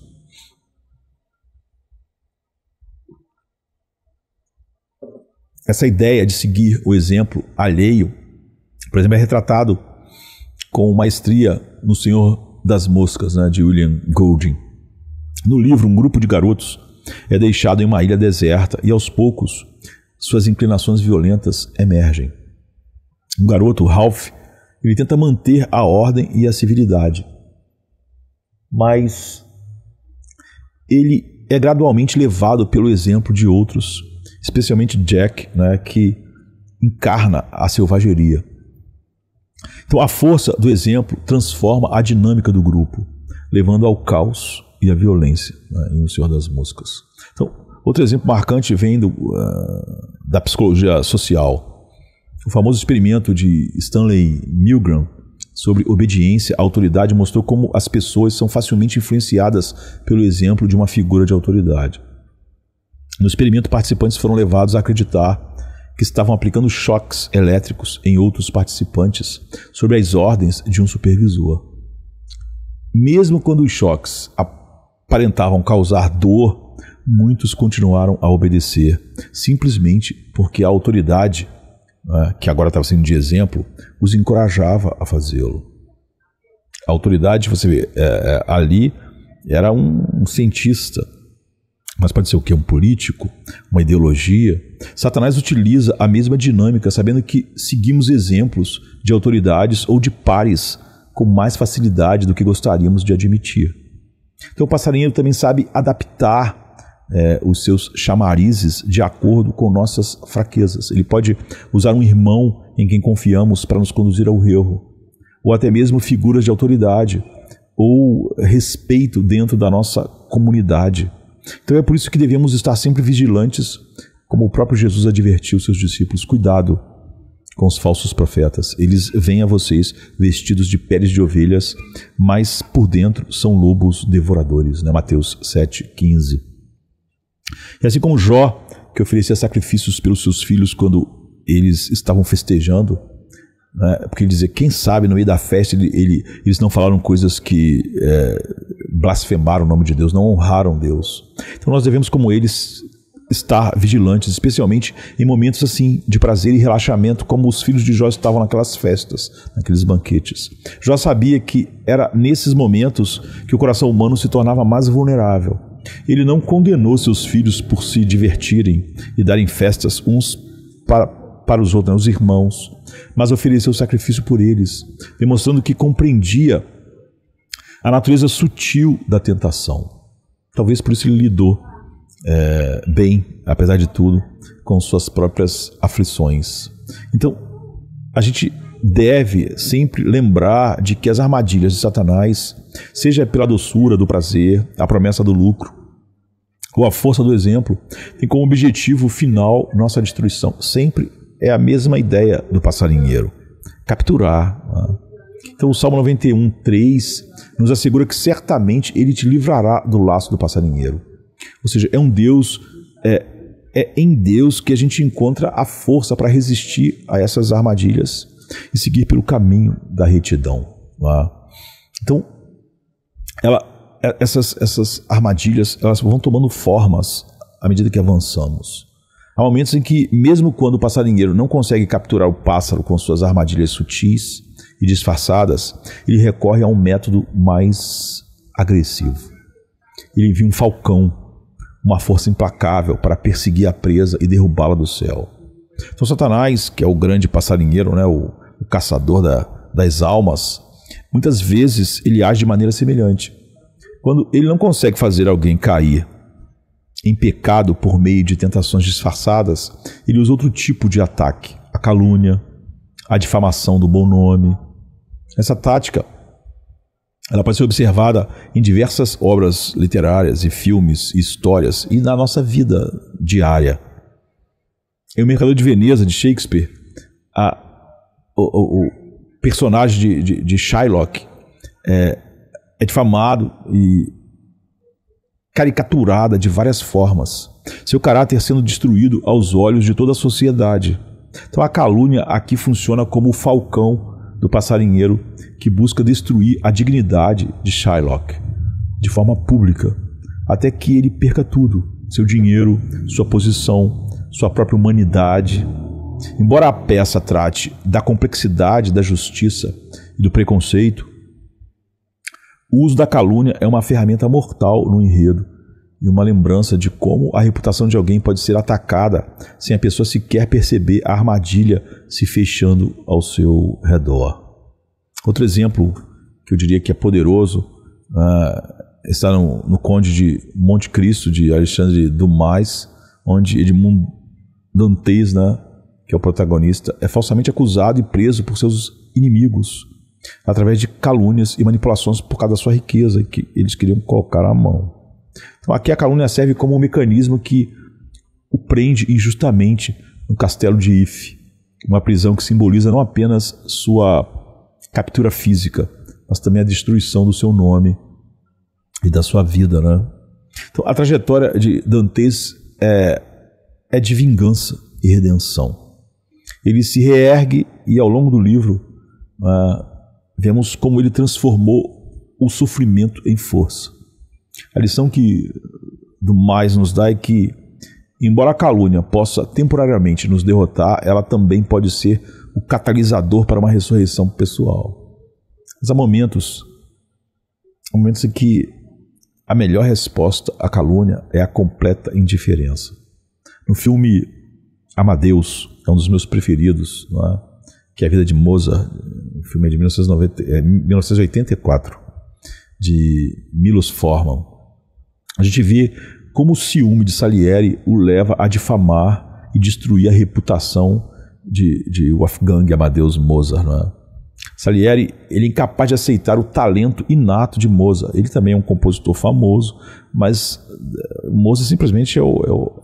Essa ideia de seguir o exemplo alheio, por exemplo, é retratado com maestria no Senhor das Moscas, né, de William Golding. No livro, um grupo de garotos é deixado em uma ilha deserta e aos poucos suas inclinações violentas emergem. O garoto, Ralph, ele tenta manter a ordem e a civilidade, mas ele é gradualmente levado pelo exemplo de outros, especialmente Jack, né, que encarna a selvageria. Então a força do exemplo transforma a dinâmica do grupo, levando ao caos e a violência, né, em O Senhor das Moscas. Então, outro exemplo marcante vem da psicologia social. O famoso experimento de Stanley Milgram sobre obediência à autoridade mostrou como as pessoas são facilmente influenciadas pelo exemplo de uma figura de autoridade. No experimento, participantes foram levados a acreditar que estavam aplicando choques elétricos em outros participantes sob as ordens de um supervisor. Mesmo quando os choques aparentavam causar dor, muitos continuaram a obedecer, simplesmente porque a autoridade, que agora estava sendo de exemplo, os encorajava a fazê-lo. A autoridade, você vê, ali era um cientista, mas pode ser o quê? Um político? Uma ideologia? Satanás utiliza a mesma dinâmica, sabendo que seguimos exemplos de autoridades ou de pares com mais facilidade do que gostaríamos de admitir. Então o passarinheiro também sabe adaptar os seus chamarizes de acordo com nossas fraquezas. Ele pode usar um irmão em quem confiamos para nos conduzir ao erro, ou até mesmo figuras de autoridade ou respeito dentro da nossa comunidade. Então é por isso que devemos estar sempre vigilantes, como o próprio Jesus advertiu seus discípulos: cuidado com os falsos profetas. Eles vêm a vocês vestidos de peles de ovelhas, mas por dentro são lobos devoradores. Né? Mateus 7,15. E assim como Jó, que oferecia sacrifícios pelos seus filhos quando eles estavam festejando, né? Porque ele dizia, quem sabe no meio da festa eles não falaram coisas que blasfemaram o nome de Deus, não honraram Deus. Então nós devemos, como eles, estar vigilantes, especialmente em momentos assim de prazer e relaxamento, como os filhos de Jó estavam naquelas festas, naqueles banquetes. Jó sabia que era nesses momentos que o coração humano se tornava mais vulnerável. Ele não condenou seus filhos por se divertirem e darem festas uns para os outros, os irmãos, mas ofereceu sacrifício por eles, demonstrando que compreendia a natureza sutil da tentação. Talvez por isso ele lidou bem, apesar de tudo, com suas próprias aflições. Então, a gente deve sempre lembrar de que as armadilhas de Satanás, seja pela doçura do prazer, a promessa do lucro, ou a força do exemplo, tem como objetivo final nossa destruição. Sempre é a mesma ideia do passarinheiro: capturar. Então o Salmo 91:3 nos assegura que certamente ele te livrará do laço do passarinheiro. Ou seja, é um Deus, é em Deus que a gente encontra a força para resistir a essas armadilhas e seguir pelo caminho da retidão. Então, essas armadilhas, elas vão tomando formas à medida que avançamos. Há momentos em que, mesmo quando o passarinheiro não consegue capturar o pássaro com suas armadilhas sutis e disfarçadas, ele recorre a um método mais agressivo. Ele envia um falcão, uma força implacável para perseguir a presa e derrubá-la do céu. Então Satanás, que é o grande passarinheiro, né, o caçador das almas, muitas vezes ele age de maneira semelhante. Quando ele não consegue fazer alguém cair em pecado por meio de tentações disfarçadas, ele usa outro tipo de ataque: a calúnia, a difamação do bom nome. Essa tática, ela pode ser observada em diversas obras literárias e filmes, e histórias, e na nossa vida diária. Em O Mercador de Veneza, de Shakespeare, o personagem de Shylock é difamado e caricaturada de várias formas, seu caráter sendo destruído aos olhos de toda a sociedade. Então a calúnia aqui funciona como o falcão do passarinheiro que busca destruir a dignidade de Shylock de forma pública, até que ele perca tudo: seu dinheiro, sua posição, sua própria humanidade. Embora a peça trate da complexidade da justiça e do preconceito, o uso da calúnia é uma ferramenta mortal no enredo e uma lembrança de como a reputação de alguém pode ser atacada sem a pessoa sequer perceber a armadilha se fechando ao seu redor. Outro exemplo que eu diria que é poderoso está no Conde de Monte Cristo, de Alexandre Dumas, onde Edmond Dantes, que é o protagonista, é falsamente acusado e preso por seus inimigos. através de calúnias e manipulações por causa da sua riqueza que eles queriam colocar à mão. Então aqui a calúnia serve como um mecanismo que o prende injustamente no castelo de Ife, uma prisão que simboliza não apenas sua captura física, mas também a destruição do seu nome e da sua vida, né? Então a trajetória de Dantes é de vingança e redenção. Ele se reergue e ao longo do livro vemos como ele transformou o sofrimento em força. A lição que do mais nos dá é que, embora a calúnia possa temporariamente nos derrotar, ela também pode ser o catalisador para uma ressurreição pessoal. Mas há momentos em que a melhor resposta à calúnia é a completa indiferença. No filme Amadeus, é um dos meus preferidos, não é? Que é a vida de Mozart, o filme é de 1984, de Milos Forman. A gente vê como o ciúme de Salieri o leva a difamar e destruir a reputação de Wolfgang Amadeus Mozart, não é? Salieri, ele é incapaz de aceitar o talento inato de Mozart. Ele também é um compositor famoso, mas Mozart simplesmente é o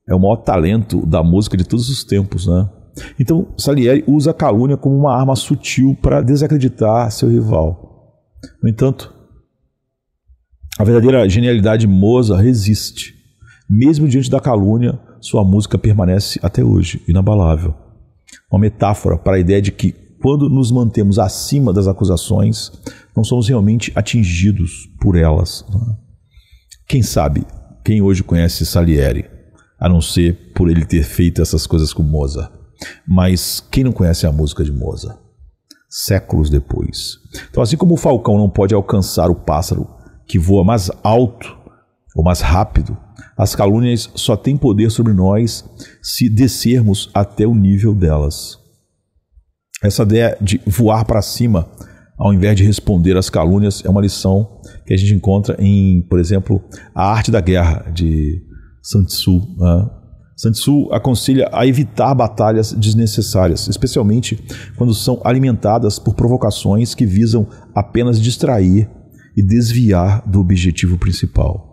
maior talento da música de todos os tempos, né? Então Salieri usa a calúnia como uma arma sutil para desacreditar seu rival. No entanto, a verdadeira genialidade de Mozart resiste. Mesmo diante da calúnia, sua música permanece até hoje inabalável. Uma metáfora para a ideia de que, quando nos mantemos acima das acusações, não somos realmente atingidos por elas. Quem sabe, quem hoje conhece Salieri, a não ser por ele ter feito essas coisas com Mozart. Mas quem não conhece a música de Mozart? Séculos depois. Então, assim como o falcão não pode alcançar o pássaro que voa mais alto ou mais rápido, as calúnias só têm poder sobre nós se descermos até o nível delas. Essa ideia de voar para cima, ao invés de responder às calúnias, é uma lição que a gente encontra em, por exemplo, A Arte da Guerra, de Sun Tzu. Sun Tzu aconselha a evitar batalhas desnecessárias, especialmente quando são alimentadas por provocações que visam apenas distrair e desviar do objetivo principal.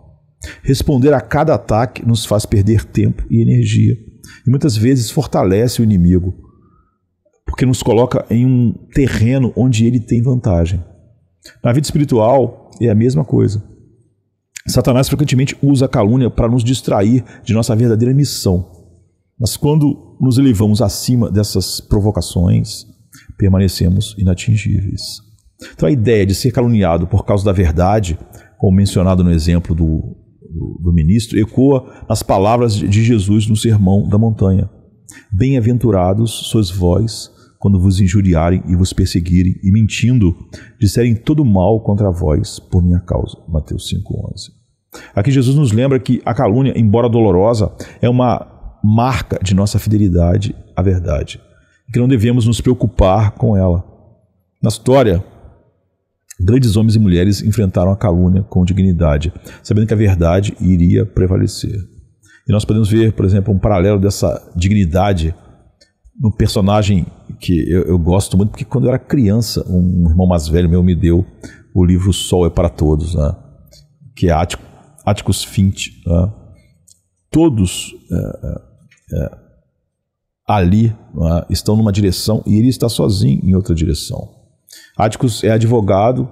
Responder a cada ataque nos faz perder tempo e energia, e muitas vezes fortalece o inimigo, porque nos coloca em um terreno onde ele tem vantagem. Na vida espiritual é a mesma coisa. Satanás frequentemente usa a calúnia para nos distrair de nossa verdadeira missão. Mas quando nos elevamos acima dessas provocações, permanecemos inatingíveis. Então a ideia de ser caluniado por causa da verdade, como mencionado no exemplo do ministro, ecoa nas palavras de Jesus no Sermão da Montanha. Bem-aventurados sois vós, quando vos injuriarem e vos perseguirem, e mentindo, disserem todo mal contra vós por minha causa. Mateus 5,11. Aqui Jesus nos lembra que a calúnia, embora dolorosa, é uma marca de nossa fidelidade à verdade, e que não devemos nos preocupar com ela. Na história, grandes homens e mulheres enfrentaram a calúnia com dignidade, sabendo que a verdade iria prevalecer. E nós podemos ver, por exemplo, um paralelo dessa dignidade no personagem que eu gosto muito, porque quando eu era criança, um irmão mais velho meu me deu o livro O Sol é para Todos, né? Que é Atticus Finch. Né? Todos ali estão numa direção e ele está sozinho em outra direção. Atticus é advogado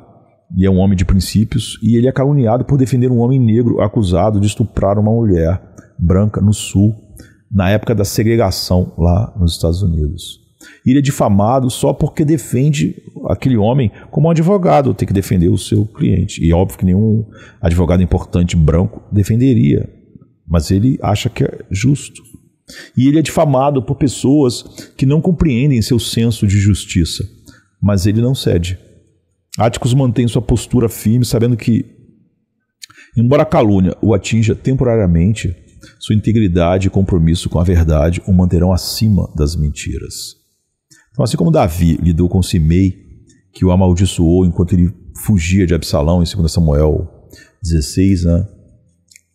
e é um homem de princípios, e ele é caluniado por defender um homem negro acusado de estuprar uma mulher branca no sul, na época da segregação lá nos Estados Unidos. E ele é difamado só porque defende aquele homem como um advogado, tem que defender o seu cliente. E é óbvio que nenhum advogado importante branco defenderia, mas ele acha que é justo. E ele é difamado por pessoas que não compreendem seu senso de justiça, mas ele não cede. Atticus mantém sua postura firme, sabendo que, embora a calúnia o atinja temporariamente, sua integridade e compromisso com a verdade o manterão acima das mentiras. Então, assim como Davi lidou com Simei, que o amaldiçoou enquanto ele fugia de Absalão, em 2 Samuel 16, né?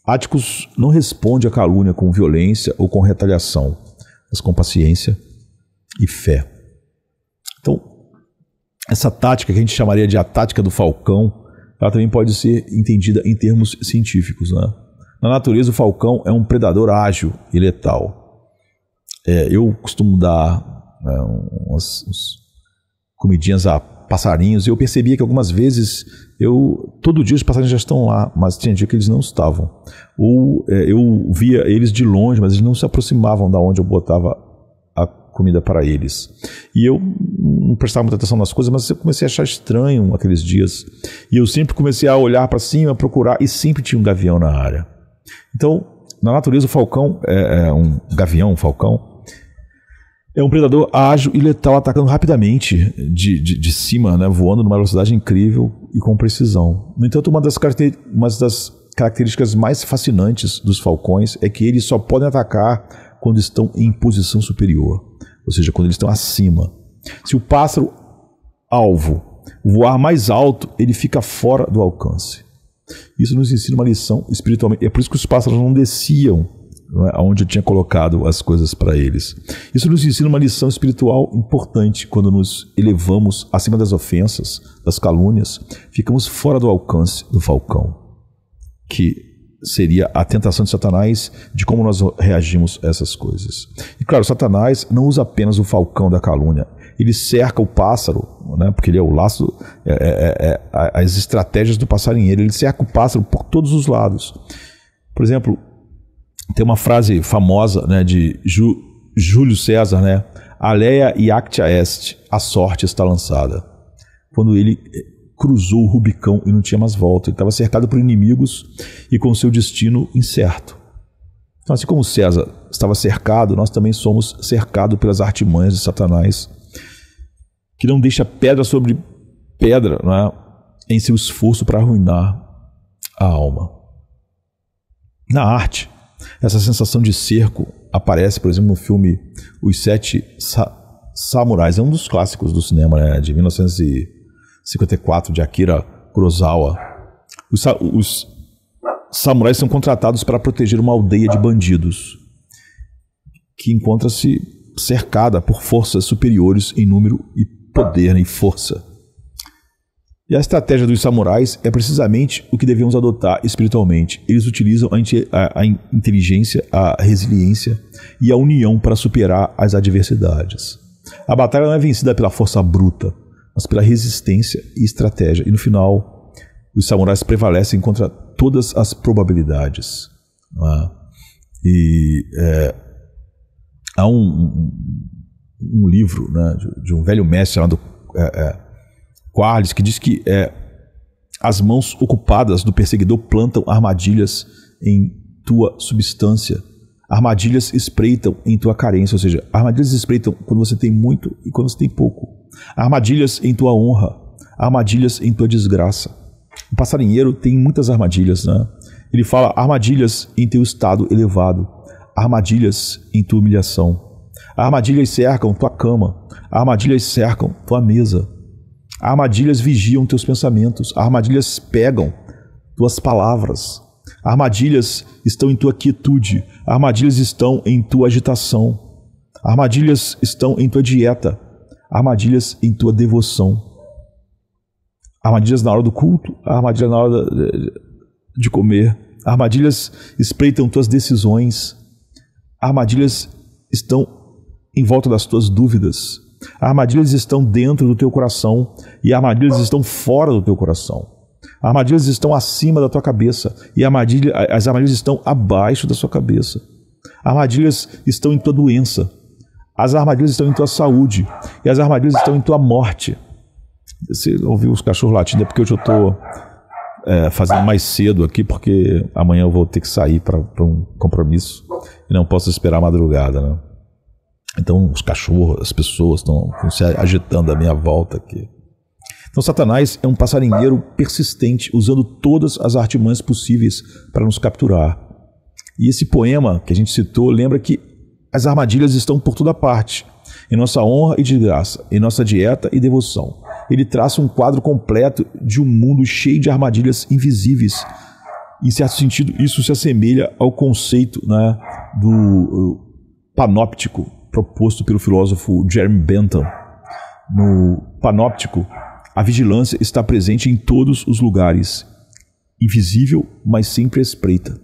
Atticus não responde à calúnia com violência ou com retaliação, mas com paciência e fé. Então, essa tática que a gente chamaria de a tática do falcão, ela também pode ser entendida em termos científicos, né? Na natureza, o falcão é um predador ágil e letal. Eu costumo dar umas comidinhas a passarinhos, e eu percebia que algumas vezes, todo dia os passarinhos já estão lá, mas tinha dia que eles não estavam. Ou eu via eles de longe, mas eles não se aproximavam da onde eu botava a comida para eles. E eu não prestava muita atenção nas coisas, mas eu comecei a achar estranho aqueles dias. E eu sempre comecei a olhar para cima, procurar, e sempre tinha um gavião na área. Então, na natureza, o falcão um falcão, é um predador ágil e letal, atacando rapidamente de cima, né, voando numa velocidade incrível e com precisão. No entanto, uma das características mais fascinantes dos falcões é que eles só podem atacar quando estão em posição superior, ou seja, quando eles estão acima. Se o pássaro alvo voar mais alto, ele fica fora do alcance. Isso nos ensina uma lição espiritualmente. É por isso que os pássaros não desciam, não é, onde eu tinha colocado as coisas para eles. Isso nos ensina uma lição espiritual importante. Quando nos elevamos acima das ofensas, das calúnias, ficamos fora do alcance do falcão, que seria a tentação de Satanás de como nós reagimos a essas coisas. E claro, Satanás não usa apenas o falcão da calúnia. Ele cerca o pássaro, né, porque ele é o laço, as estratégias do passarinheiro. Ele cerca o pássaro por todos os lados. Por exemplo, tem uma frase famosa, né, de Júlio César, né? Alea iactia est, a sorte está lançada. Quando ele cruzou o Rubicão e não tinha mais volta. Ele estava cercado por inimigos e com seu destino incerto. Então, assim como César estava cercado, nós também somos cercados pelas artimanhas de Satanás, que não deixa pedra sobre pedra, né, em seu esforço para arruinar a alma. Na arte, essa sensação de cerco aparece, por exemplo, no filme Os Sete Samurais. É um dos clássicos do cinema, né, de 1954, de Akira Kurosawa. Os samurais são contratados para proteger uma aldeia de bandidos que encontra-se cercada por forças superiores em número e poder e força. E a estratégia dos samurais é precisamente o que devemos adotar espiritualmente. Eles utilizam a inteligência, a resiliência e a união para superar as adversidades. A batalha não é vencida pela força bruta, mas pela resistência e estratégia. E no final, os samurais prevalecem contra todas as probabilidades. Há um livro, né, de um velho mestre chamado Quarles, que diz que as mãos ocupadas do perseguidor plantam armadilhas em tua substância. Armadilhas espreitam em tua carência, ou seja, armadilhas espreitam quando você tem muito e quando você tem pouco. Armadilhas em tua honra, armadilhas em tua desgraça. O passarinheiro tem muitas armadilhas, né? Ele fala armadilhas em teu estado elevado, armadilhas em tua humilhação. Armadilhas cercam tua cama, armadilhas cercam tua mesa. Armadilhas vigiam teus pensamentos, armadilhas pegam tuas palavras. Armadilhas estão em tua quietude, armadilhas estão em tua agitação. Armadilhas estão em tua dieta, armadilhas em tua devoção. Armadilhas na hora do culto, armadilhas na hora de comer. Armadilhas espreitam tuas decisões. Armadilhas estão em volta das tuas dúvidas. Armadilhas estão dentro do teu coração e armadilhas estão fora do teu coração. Armadilhas estão acima da tua cabeça e as armadilhas estão abaixo da sua cabeça. Armadilhas estão em tua doença. As armadilhas estão em tua saúde e as armadilhas estão em tua morte. Você ouviu os cachorros latindo, é porque hoje eu estou fazendo mais cedo aqui, porque amanhã eu vou ter que sair para um compromisso e não posso esperar a madrugada, né? Então os cachorros, as pessoas estão se agitando à minha volta aqui. Então Satanás é um passarinheiro persistente, usando todas as artimanhas possíveis para nos capturar. E esse poema que a gente citou lembra que as armadilhas estão por toda parte, em nossa honra e desgraça, em nossa dieta e devoção. Ele traça um quadro completo de um mundo cheio de armadilhas invisíveis. Em certo sentido, isso se assemelha ao conceito, né, do panóptico proposto pelo filósofo Jeremy Bentham. No panóptico, a vigilância está presente em todos os lugares, invisível, mas sempre à espreita.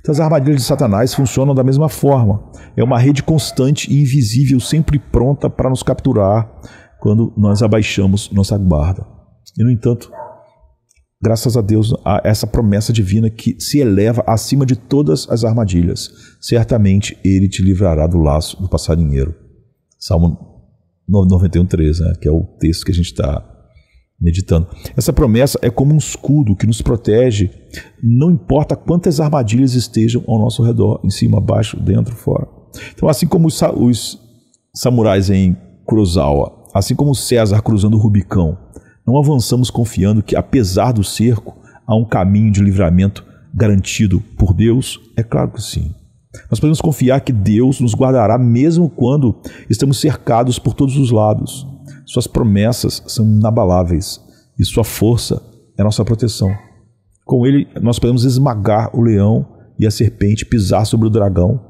Então, as armadilhas de Satanás funcionam da mesma forma. É uma rede constante e invisível, sempre pronta para nos capturar quando nós abaixamos nossa guarda. E, no entanto, graças a Deus, a essa promessa divina que se eleva acima de todas as armadilhas. Certamente Ele te livrará do laço do passarinheiro. Salmo 91:3, né, que é o texto que a gente está meditando. Essa promessa é como um escudo que nos protege, não importa quantas armadilhas estejam ao nosso redor, em cima, abaixo, dentro, fora. Então, assim como os samurais em Kurosawa, assim como César cruzando o Rubicão, não avançamos confiando que, apesar do cerco, há um caminho de livramento garantido por Deus? É claro que sim. Nós podemos confiar que Deus nos guardará mesmo quando estamos cercados por todos os lados. Suas promessas são inabaláveis e sua força é nossa proteção. Com Ele, nós podemos esmagar o leão e a serpente, pisar sobre o dragão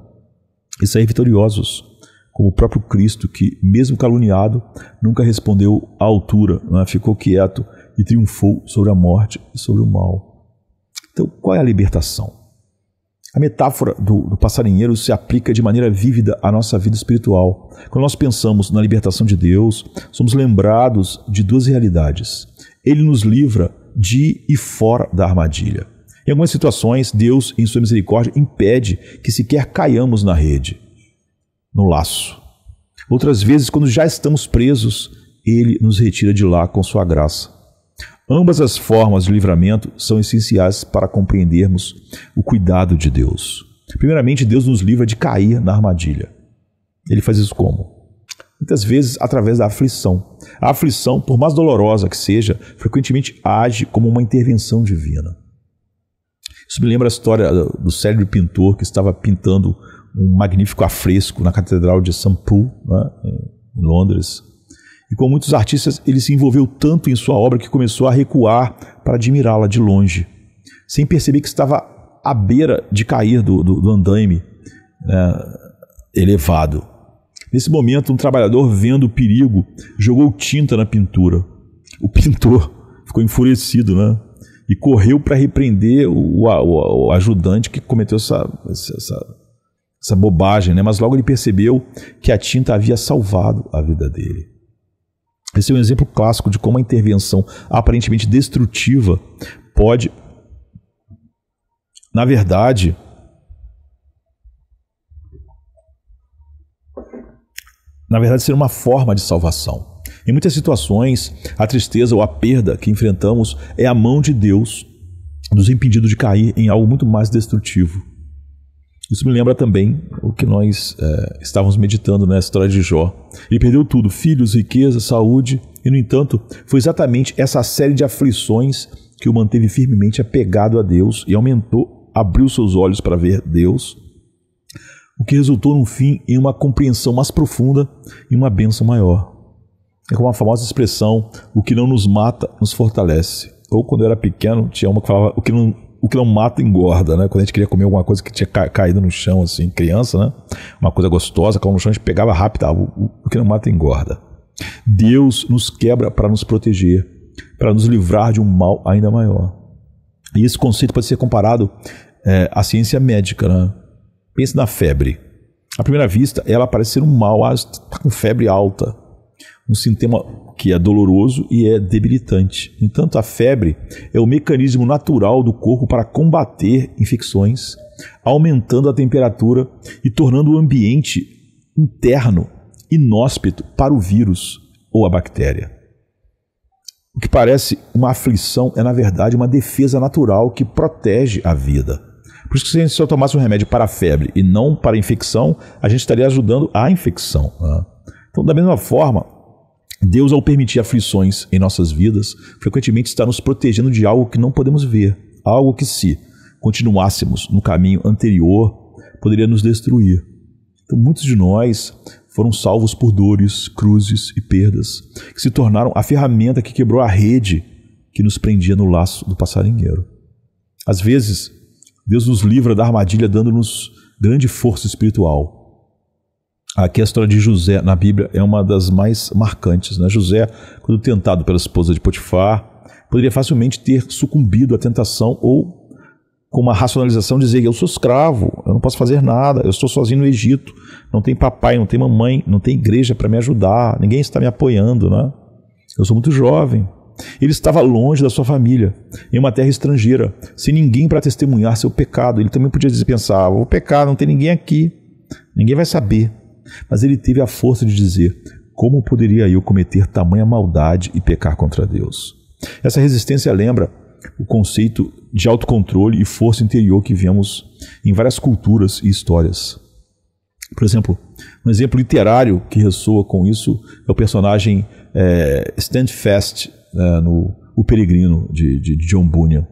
e sair vitoriosos, como o próprio Cristo, que, mesmo caluniado, nunca respondeu à altura, né? Ficou quieto e triunfou sobre a morte e sobre o mal. Então, qual é a libertação? A metáfora do passarinheiro se aplica de maneira vívida à nossa vida espiritual. Quando nós pensamos na libertação de Deus, somos lembrados de duas realidades. Ele nos livra de e fora da armadilha. Em algumas situações, Deus, em sua misericórdia, impede que sequer caiamos na rede, no laço. Outras vezes, quando já estamos presos, Ele nos retira de lá com sua graça. Ambas as formas de livramento são essenciais para compreendermos o cuidado de Deus. Primeiramente, Deus nos livra de cair na armadilha. Ele faz isso como? Muitas vezes através da aflição. A aflição, por mais dolorosa que seja, frequentemente age como uma intervenção divina. Isso me lembra a história do célebre pintor que estava pintando um magnífico afresco na Catedral de St. Paul, né, em Londres. E com muitos artistas, ele se envolveu tanto em sua obra que começou a recuar para admirá-la de longe, sem perceber que estava à beira de cair do andaime, né, elevado. Nesse momento, um trabalhador, vendo o perigo, jogou tinta na pintura. O pintor ficou enfurecido, né, e correu para repreender o ajudante que cometeu essa bobagem, né, mas logo ele percebeu que a tinta havia salvado a vida dele. Esse é um exemplo clássico de como a intervenção aparentemente destrutiva pode, na verdade, ser uma forma de salvação. Em muitas situações, a tristeza ou a perda que enfrentamos é a mão de Deus nos impedindo de cair em algo muito mais destrutivo. Isso me lembra também o que nós estávamos meditando na história de Jó. Ele perdeu tudo, filhos, riqueza, saúde, e no entanto foi exatamente essa série de aflições que o manteve firmemente apegado a Deus e abriu seus olhos para ver Deus, o que resultou no fim em uma compreensão mais profunda e uma bênção maior. É como a famosa expressão, o que não nos mata nos fortalece. Ou quando eu era pequeno, tinha uma que falava, o que não mata engorda, né? Quando a gente queria comer alguma coisa que tinha caído no chão, assim, criança, né? Uma coisa gostosa, caiu no chão, a gente pegava rápido, o que não mata engorda. Deus nos quebra para nos proteger, para nos livrar de um mal ainda maior. E esse conceito pode ser comparado à ciência médica, né? Pense na febre. À primeira vista, ela parece ser um mal, está com febre alta, um sintoma que é doloroso e é debilitante. No entanto, a febre é o mecanismo natural do corpo para combater infecções, aumentando a temperatura e tornando o ambiente interno inóspito para o vírus ou a bactéria. O que parece uma aflição é, na verdade, uma defesa natural que protege a vida. Por isso que se a gente só tomasse um remédio para a febre e não para a infecção, a gente estaria ajudando a infecção, né? Então, da mesma forma, Deus, ao permitir aflições em nossas vidas, frequentemente está nos protegendo de algo que não podemos ver, algo que, se continuássemos no caminho anterior, poderia nos destruir. Então, muitos de nós foram salvos por dores, cruzes e perdas, que se tornaram a ferramenta que quebrou a rede que nos prendia no laço do passarinheiro. Às vezes, Deus nos livra da armadilha dando-nos grande força espiritual. Aqui a história de José na Bíblia é uma das mais marcantes, né? José, quando tentado pela esposa de Potifar, poderia facilmente ter sucumbido à tentação ou, com uma racionalização, dizer: eu sou escravo, eu não posso fazer nada, eu estou sozinho no Egito, não tem papai, não tem mamãe, não tem igreja para me ajudar, ninguém está me apoiando, né? Eu sou muito jovem. Ele estava longe da sua família, em uma terra estrangeira, sem ninguém para testemunhar seu pecado. Ele também podia pensar: vou pecar, não tem ninguém aqui, ninguém vai saber. Mas ele teve a força de dizer: como poderia eu cometer tamanha maldade e pecar contra Deus? Essa resistência lembra o conceito de autocontrole e força interior que vemos em várias culturas e histórias. Por exemplo, um exemplo literário que ressoa com isso é o personagem Standfast, no O Peregrino, de John Bunyan.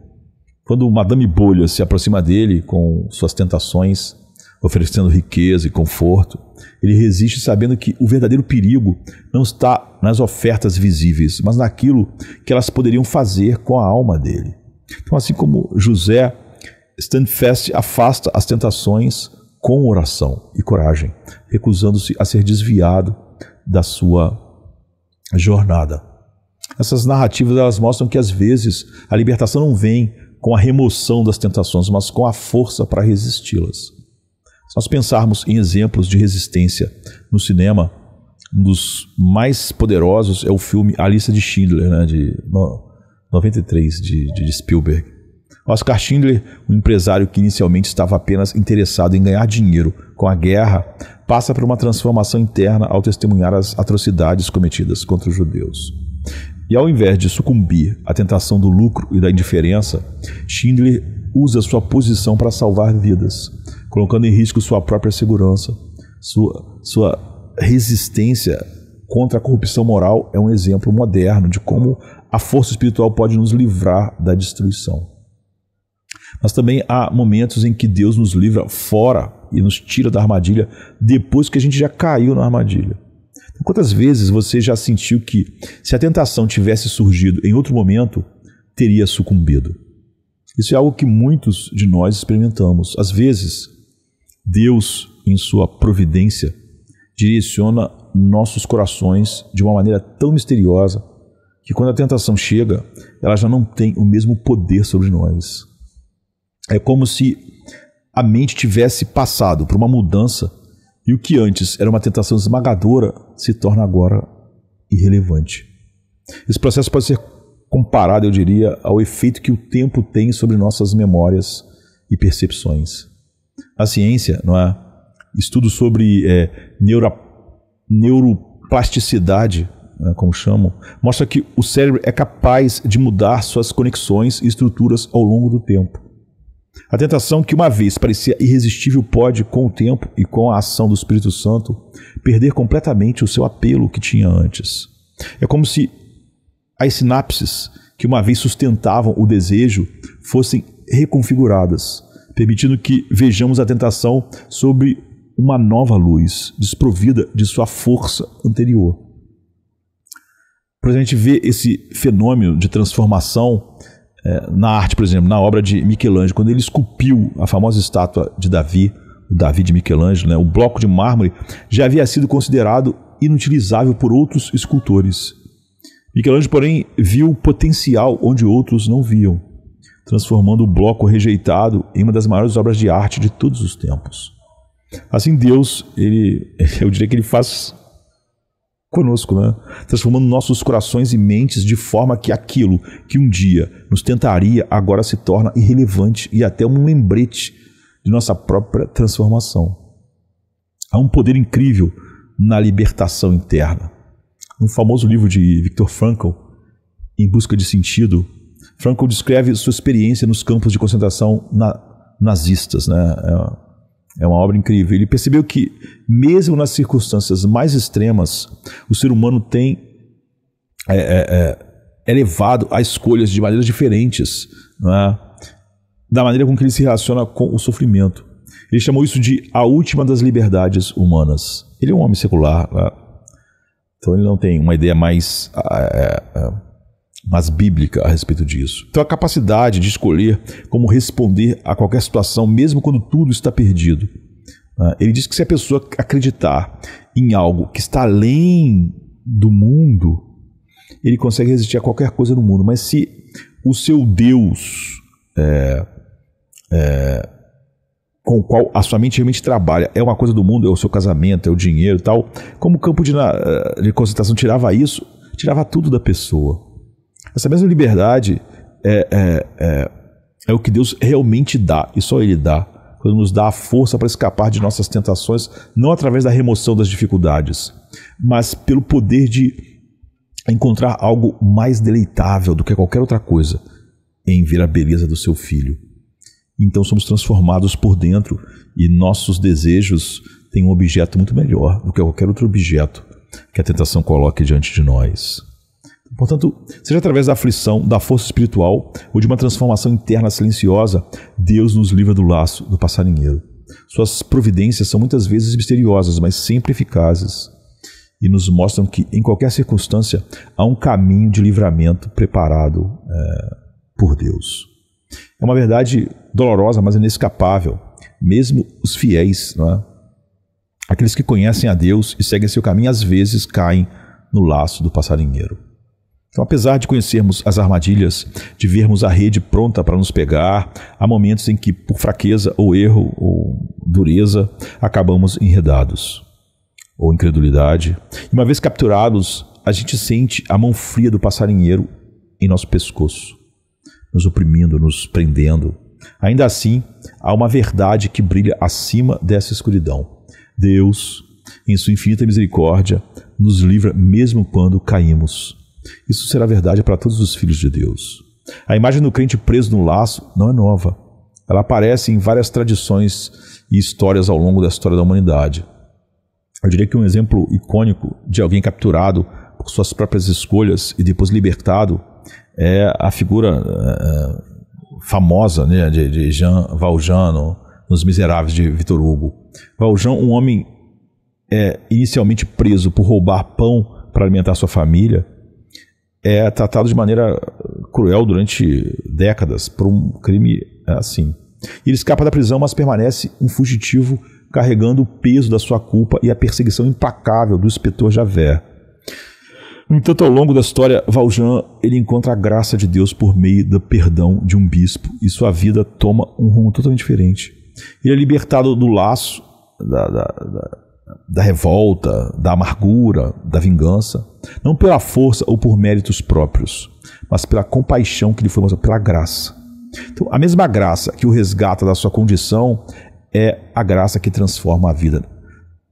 Quando Madame Bolha se aproxima dele com suas tentações, oferecendo riqueza e conforto, ele resiste sabendo que o verdadeiro perigo não está nas ofertas visíveis, mas naquilo que elas poderiam fazer com a alma dele. Então, assim como José, Standfast afasta as tentações com oração e coragem, recusando-se a ser desviado da sua jornada. Essas narrativas, elas mostram que às vezes a libertação não vem com a remoção das tentações, mas com a força para resisti-las. Se nós pensarmos em exemplos de resistência no cinema, um dos mais poderosos é o filme A Lista de Schindler, né, de 93, de Spielberg. Oscar Schindler, um empresário que inicialmente estava apenas interessado em ganhar dinheiro com a guerra, passa por uma transformação interna ao testemunhar as atrocidades cometidas contra os judeus. E ao invés de sucumbir à tentação do lucro e da indiferença, Schindler usa sua posição para salvar vidas, colocando em risco sua própria segurança. Sua resistência contra a corrupção moral é um exemplo moderno de como a força espiritual pode nos livrar da destruição. Mas também há momentos em que Deus nos livra fora e nos tira da armadilha depois que a gente já caiu na armadilha. Quantas vezes você já sentiu que, se a tentação tivesse surgido em outro momento, teria sucumbido? Isso é algo que muitos de nós experimentamos. Às vezes, Deus, em sua providência, direciona nossos corações de uma maneira tão misteriosa que, quando a tentação chega, ela já não tem o mesmo poder sobre nós. É como se a mente tivesse passado por uma mudança e o que antes era uma tentação esmagadora se torna agora irrelevante. Esse processo pode ser comparado, eu diria, ao efeito que o tempo tem sobre nossas memórias e percepções. A ciência, não é? Estudos sobre neuroplasticidade, como chamam, mostra que o cérebro é capaz de mudar suas conexões e estruturas ao longo do tempo. A tentação que uma vez parecia irresistível pode, com o tempo e com a ação do Espírito Santo, perder completamente o seu apelo que tinha antes. É como se as sinapses que uma vez sustentavam o desejo fossem reconfiguradas, permitindo que vejamos a tentação sob uma nova luz, desprovida de sua força anterior. Por exemplo, a gente vê esse fenômeno de transformação na arte, por exemplo, na obra de Michelangelo, quando ele esculpiu a famosa estátua de Davi, o Davi de Michelangelo, né, o bloco de mármore já havia sido considerado inutilizável por outros escultores. Michelangelo, porém, viu o potencial onde outros não viam, transformando o bloco rejeitado em uma das maiores obras de arte de todos os tempos. Assim, Deus, eu diria que ele faz conosco, né? Transformando nossos corações e mentes de forma que aquilo que um dia nos tentaria agora se torna irrelevante e até um lembrete de nossa própria transformação. Há um poder incrível na libertação interna. No famoso livro de Viktor Frankl, Em Busca de Sentido, Frankl descreve sua experiência nos campos de concentração nazistas, né? É uma obra incrível. Ele percebeu que, mesmo nas circunstâncias mais extremas, o ser humano é levado a escolhas de maneiras diferentes, não é? Da maneira com que ele se relaciona com o sofrimento. Ele chamou isso de a última das liberdades humanas. Ele é um homem secular, né? Então ele não tem uma ideia mais bíblica a respeito disso. Então a capacidade de escolher como responder a qualquer situação, mesmo quando tudo está perdido, Ele diz que se a pessoa acreditar em algo que está além do mundo, ele consegue resistir a qualquer coisa no mundo. Mas se o seu Deus com o qual a sua mente realmente trabalha é uma coisa do mundo, é o seu casamento, é o dinheiro e tal, como o campo de concentração tirava isso, tirava tudo da pessoa. Essa mesma liberdade é o que Deus realmente dá, e só Ele dá, quando nos dá a força para escapar de nossas tentações, não através da remoção das dificuldades, mas pelo poder de encontrar algo mais deleitável do que qualquer outra coisa, em ver a beleza do seu Filho. Então somos transformados por dentro e nossos desejos têm um objeto muito melhor do que qualquer outro objeto que a tentação coloque diante de nós. Portanto, seja através da aflição, da força espiritual ou de uma transformação interna silenciosa, Deus nos livra do laço do passarinheiro. Suas providências são muitas vezes misteriosas, mas sempre eficazes, e nos mostram que em qualquer circunstância há um caminho de livramento preparado por Deus. É uma verdade dolorosa, mas inescapável. Mesmo os fiéis, não é? Aqueles que conhecem a Deus e seguem seu caminho, às vezes caem no laço do passarinheiro. Então, apesar de conhecermos as armadilhas, de vermos a rede pronta para nos pegar, há momentos em que, por fraqueza ou erro ou dureza, acabamos enredados, ou incredulidade. E uma vez capturados, a gente sente a mão fria do passarinheiro em nosso pescoço, nos oprimindo, nos prendendo. Ainda assim, há uma verdade que brilha acima dessa escuridão. Deus, em sua infinita misericórdia, nos livra mesmo quando caímos. Isso será verdade para todos os filhos de Deus. A imagem do crente preso no laço não é nova. Ela aparece em várias tradições e histórias ao longo da história da humanidade. Eu diria que um exemplo icônico de alguém capturado por suas próprias escolhas e depois libertado é a figura famosa, né, de Jean Valjean nos Miseráveis de Victor Hugo. Valjean, um homem inicialmente preso por roubar pão para alimentar sua família, é tratado de maneira cruel durante décadas por um crime assim. Ele escapa da prisão, mas permanece um fugitivo carregando o peso da sua culpa e a perseguição implacável do inspetor Javert. No entanto, ao longo da história, Valjean ele encontra a graça de Deus por meio do perdão de um bispo e sua vida toma um rumo totalmente diferente. Ele é libertado do laço, da revolta, da amargura, da vingança, não pela força ou por méritos próprios, mas pela compaixão que lhe foi mostrada, pela graça. Então, a mesma graça que o resgata da sua condição é a graça que transforma a vida.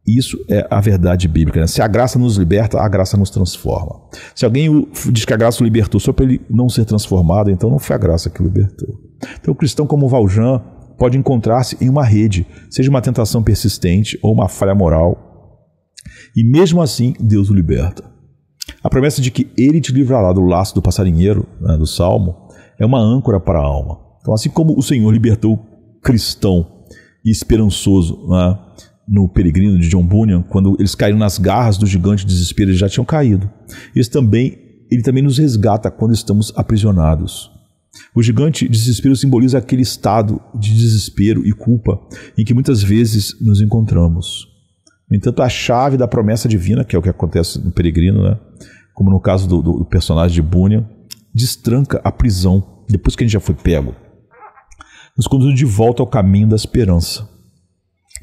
Isso é a verdade bíblica, né? Se a graça nos liberta, a graça nos transforma. Se alguém diz que a graça o libertou só para ele não ser transformado, então não foi a graça que o libertou. Então o cristão como Valjean pode encontrar-se em uma rede, seja uma tentação persistente ou uma falha moral, e mesmo assim Deus o liberta. A promessa de que Ele te livrará do laço do passarinheiro, né, do Salmo, é uma âncora para a alma. Então, assim como o Senhor libertou o cristão e esperançoso, né, no Peregrino de John Bunyan, quando eles caíram nas garras do gigante de desespero, eles já tinham caído. Ele também nos resgata quando estamos aprisionados. O gigante de desespero simboliza aquele estado de desespero e culpa em que muitas vezes nos encontramos. No entanto, a chave da promessa divina, que é o que acontece no Peregrino, né, como no caso do personagem de Bunyan, destranca a prisão depois que a gente já foi pego, nos conduzindo de volta ao caminho da esperança.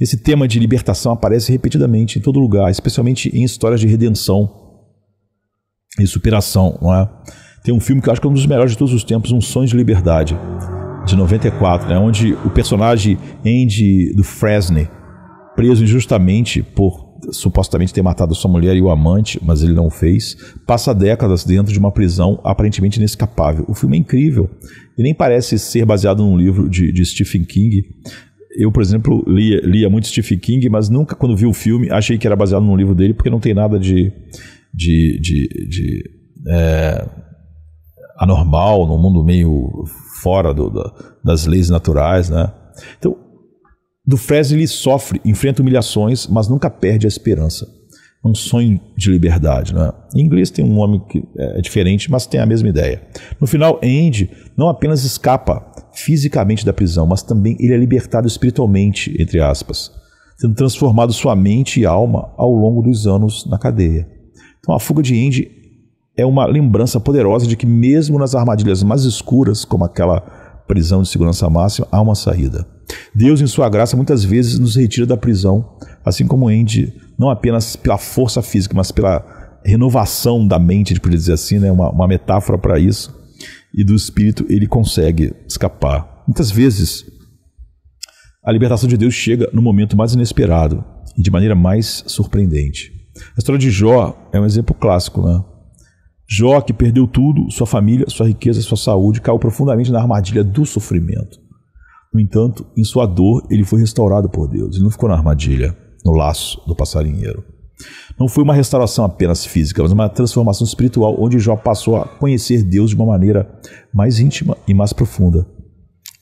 Esse tema de libertação aparece repetidamente em todo lugar, especialmente em histórias de redenção e superação, não é? Tem um filme que eu acho que é um dos melhores de todos os tempos, Um Sonho de Liberdade, de 94, né? Onde o personagem Andy Dufresne, preso injustamente por supostamente ter matado sua mulher e o amante, mas ele não o fez, passa décadas dentro de uma prisão aparentemente inescapável. O filme é incrível e nem parece ser baseado num livro de Stephen King. Eu, por exemplo, lia muito Stephen King, mas nunca, quando vi o filme, achei que era baseado num livro dele, porque não tem nada de anormal, num mundo meio fora das leis naturais, né? Então, Dufresne ele sofre, enfrenta humilhações, mas nunca perde a esperança. É um sonho de liberdade, né? Em inglês tem um nome que é diferente, mas tem a mesma ideia. No final, Andy não apenas escapa fisicamente da prisão, mas também ele é libertado espiritualmente, entre aspas. tendo transformado sua mente e alma ao longo dos anos na cadeia. Então a fuga de Andy é uma lembrança poderosa de que mesmo nas armadilhas mais escuras, como aquela prisão de segurança máxima, há uma saída. Deus, em sua graça, muitas vezes nos retira da prisão, assim como Andy, não apenas pela força física, mas pela renovação da mente, a gente poderia dizer assim, né? Uma metáfora para isso, e do espírito ele consegue escapar. Muitas vezes a libertação de Deus chega no momento mais inesperado e de maneira mais surpreendente. A história de Jó é um exemplo clássico, né? Jó, que perdeu tudo, sua família, sua riqueza, sua saúde, caiu profundamente na armadilha do sofrimento. No entanto, em sua dor, ele foi restaurado por Deus. Ele não ficou na armadilha, no laço do passarinheiro. Não foi uma restauração apenas física, mas uma transformação espiritual, onde Jó passou a conhecer Deus de uma maneira mais íntima e mais profunda.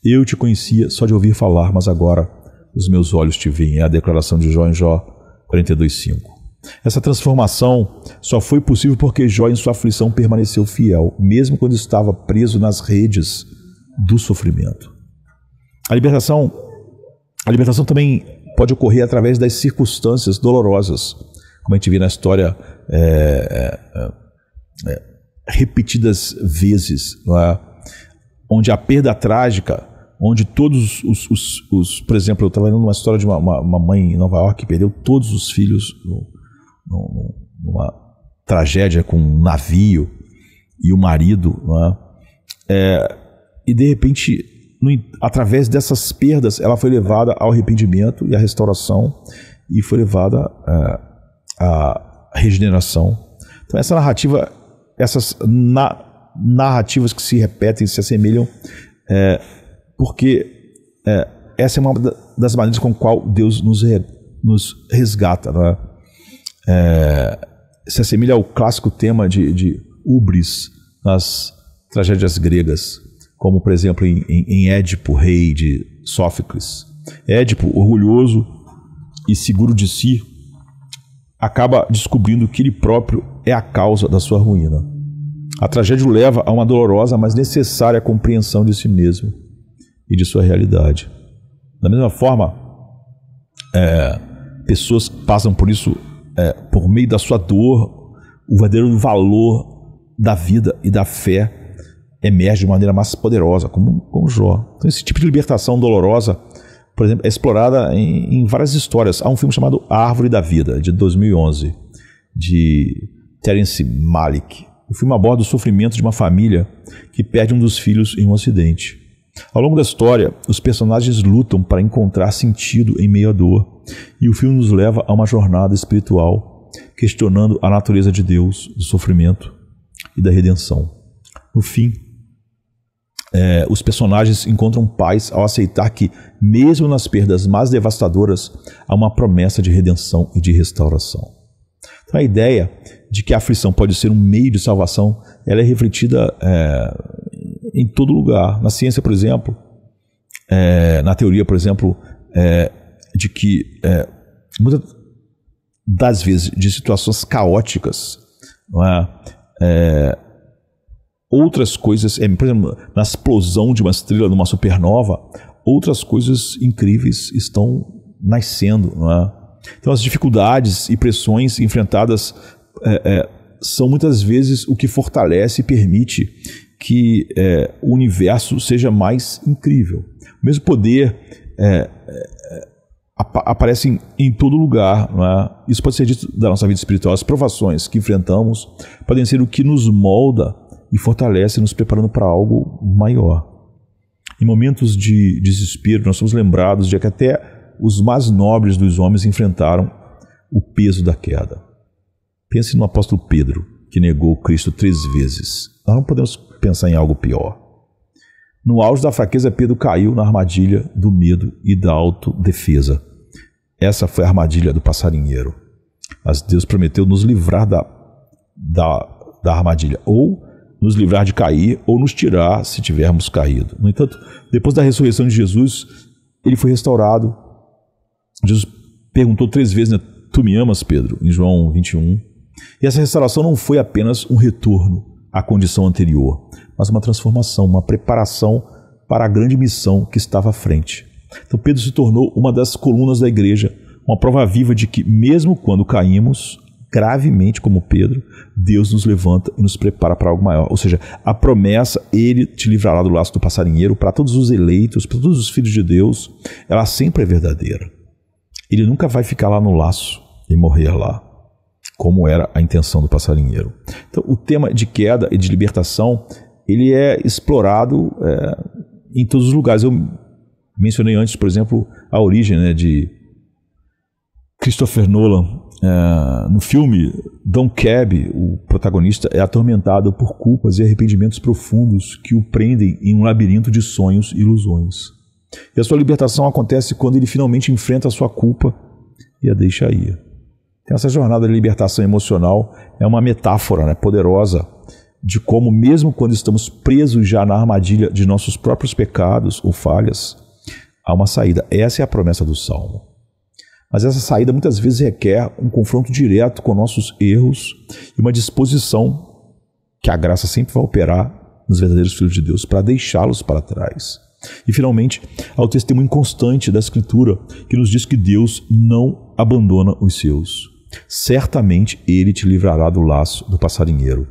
Eu te conhecia só de ouvir falar, mas agora os meus olhos te veem. É a declaração de Jó em Jó 42:5. Essa transformação só foi possível porque Jó, em sua aflição, permaneceu fiel, mesmo quando estava preso nas redes do sofrimento. A libertação também pode ocorrer através das circunstâncias dolorosas, como a gente vê na história repetidas vezes, não é? Onde a perda trágica, onde todos por exemplo, eu estava lendo uma história de uma mãe em Nova York que perdeu todos os filhos numa tragédia com um navio, e o marido, não é? E de repente, através dessas perdas, ela foi levada ao arrependimento e à restauração, e foi levada à regeneração. Então essas narrativas que se repetem, se assemelham, porque essa é uma das maneiras com a qual Deus nos resgata, não é? Se assemelha ao clássico tema de hubris nas tragédias gregas, como por exemplo em Édipo, rei de Sófocles. Édipo, orgulhoso e seguro de si, acaba descobrindo que ele próprio é a causa da sua ruína. A tragédia o leva a uma dolorosa, mas necessária compreensão de si mesmo e de sua realidade. Da mesma forma, pessoas que passam por isso, por meio da sua dor, o verdadeiro valor da vida e da fé emerge de maneira mais poderosa, como Jó. Então esse tipo de libertação dolorosa, por exemplo, é explorada em várias histórias. Há um filme chamado A Árvore da Vida, de 2011, de Terence Malick. O filme aborda o sofrimento de uma família que perde um dos filhos em um acidente. Ao longo da história, os personagens lutam para encontrar sentido em meio à dor, e o filme nos leva a uma jornada espiritual, questionando a natureza de Deus, do sofrimento e da redenção. No fim, os personagens encontram paz ao aceitar que, mesmo nas perdas mais devastadoras, há uma promessa de redenção e de restauração. Então a ideia de que a aflição pode ser um meio de salvação, ela é refletida em todo lugar. Na ciência, por exemplo, na teoria, por exemplo, de que muitas das vezes de situações caóticas, não é? Outras coisas, por exemplo, na explosão de uma estrela, numa supernova, outras coisas incríveis estão nascendo, não é? Então as dificuldades e pressões enfrentadas são muitas vezes o que fortalece e permite que o universo seja mais incrível. O mesmo poder aparece em todo lugar, não é? Isso pode ser dito da nossa vida espiritual. As provações que enfrentamos podem ser o que nos molda e fortalece, nos preparando para algo maior. Em momentos de desespero, nós somos lembrados de que até os mais nobres dos homens enfrentaram o peso da queda. Pense no apóstolo Pedro, que negou Cristo 3 vezes. Nós não podemos pensar em algo pior. No auge da fraqueza, Pedro caiu na armadilha do medo e da autodefesa. Essa foi a armadilha do passarinheiro. Mas Deus prometeu nos livrar da armadilha, ou nos livrar de cair, ou nos tirar se tivermos caído. No entanto, depois da ressurreição de Jesus, ele foi restaurado. Jesus perguntou 3 vezes, né? Tu me amas, Pedro? Em João 21. E essa restauração não foi apenas um retorno à condição anterior, mas uma transformação, uma preparação para a grande missão que estava à frente. Então Pedro se tornou uma das colunas da igreja, uma prova viva de que mesmo quando caímos gravemente como Pedro, Deus nos levanta e nos prepara para algo maior. Ou seja, a promessa, ele te livrará do laço do passarinheiro, para todos os eleitos, para todos os filhos de Deus, ela sempre é verdadeira. Ele nunca vai ficar lá no laço e morrer lá, como era a intenção do passarinheiro. Então, o tema de queda e de libertação, ele é explorado em todos os lugares. Eu mencionei antes, por exemplo, a origem, né, de Christopher Nolan. No filme, Don Cab, o protagonista, é atormentado por culpas e arrependimentos profundos que o prendem em um labirinto de sonhos e ilusões. E a sua libertação acontece quando ele finalmente enfrenta a sua culpa e a deixa ir. Então, essa jornada de libertação emocional é uma metáfora, né, poderosa de como, mesmo quando estamos presos já na armadilha de nossos próprios pecados ou falhas, há uma saída. Essa é a promessa do Salmo. Mas essa saída muitas vezes requer um confronto direto com nossos erros e uma disposição que a graça sempre vai operar nos verdadeiros filhos de Deus para deixá-los para trás. E finalmente, há o testemunho constante da Escritura que nos diz que Deus não abandona os seus. Certamente Ele te livrará do laço do passarinheiro.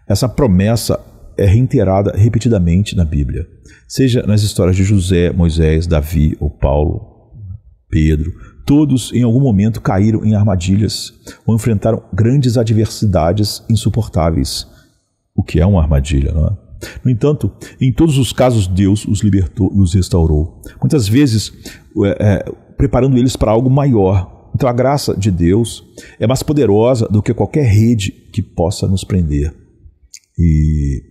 Essa promessa é reiterada repetidamente na Bíblia, seja nas histórias de José, Moisés, Davi ou Paulo, Pedro. Todos em algum momento caíram em armadilhas ou enfrentaram grandes adversidades insuportáveis, o que é uma armadilha, não é? No entanto, em todos os casos Deus os libertou e os restaurou, muitas vezes preparando eles para algo maior. Então a graça de Deus é mais poderosa do que qualquer rede que possa nos prender. E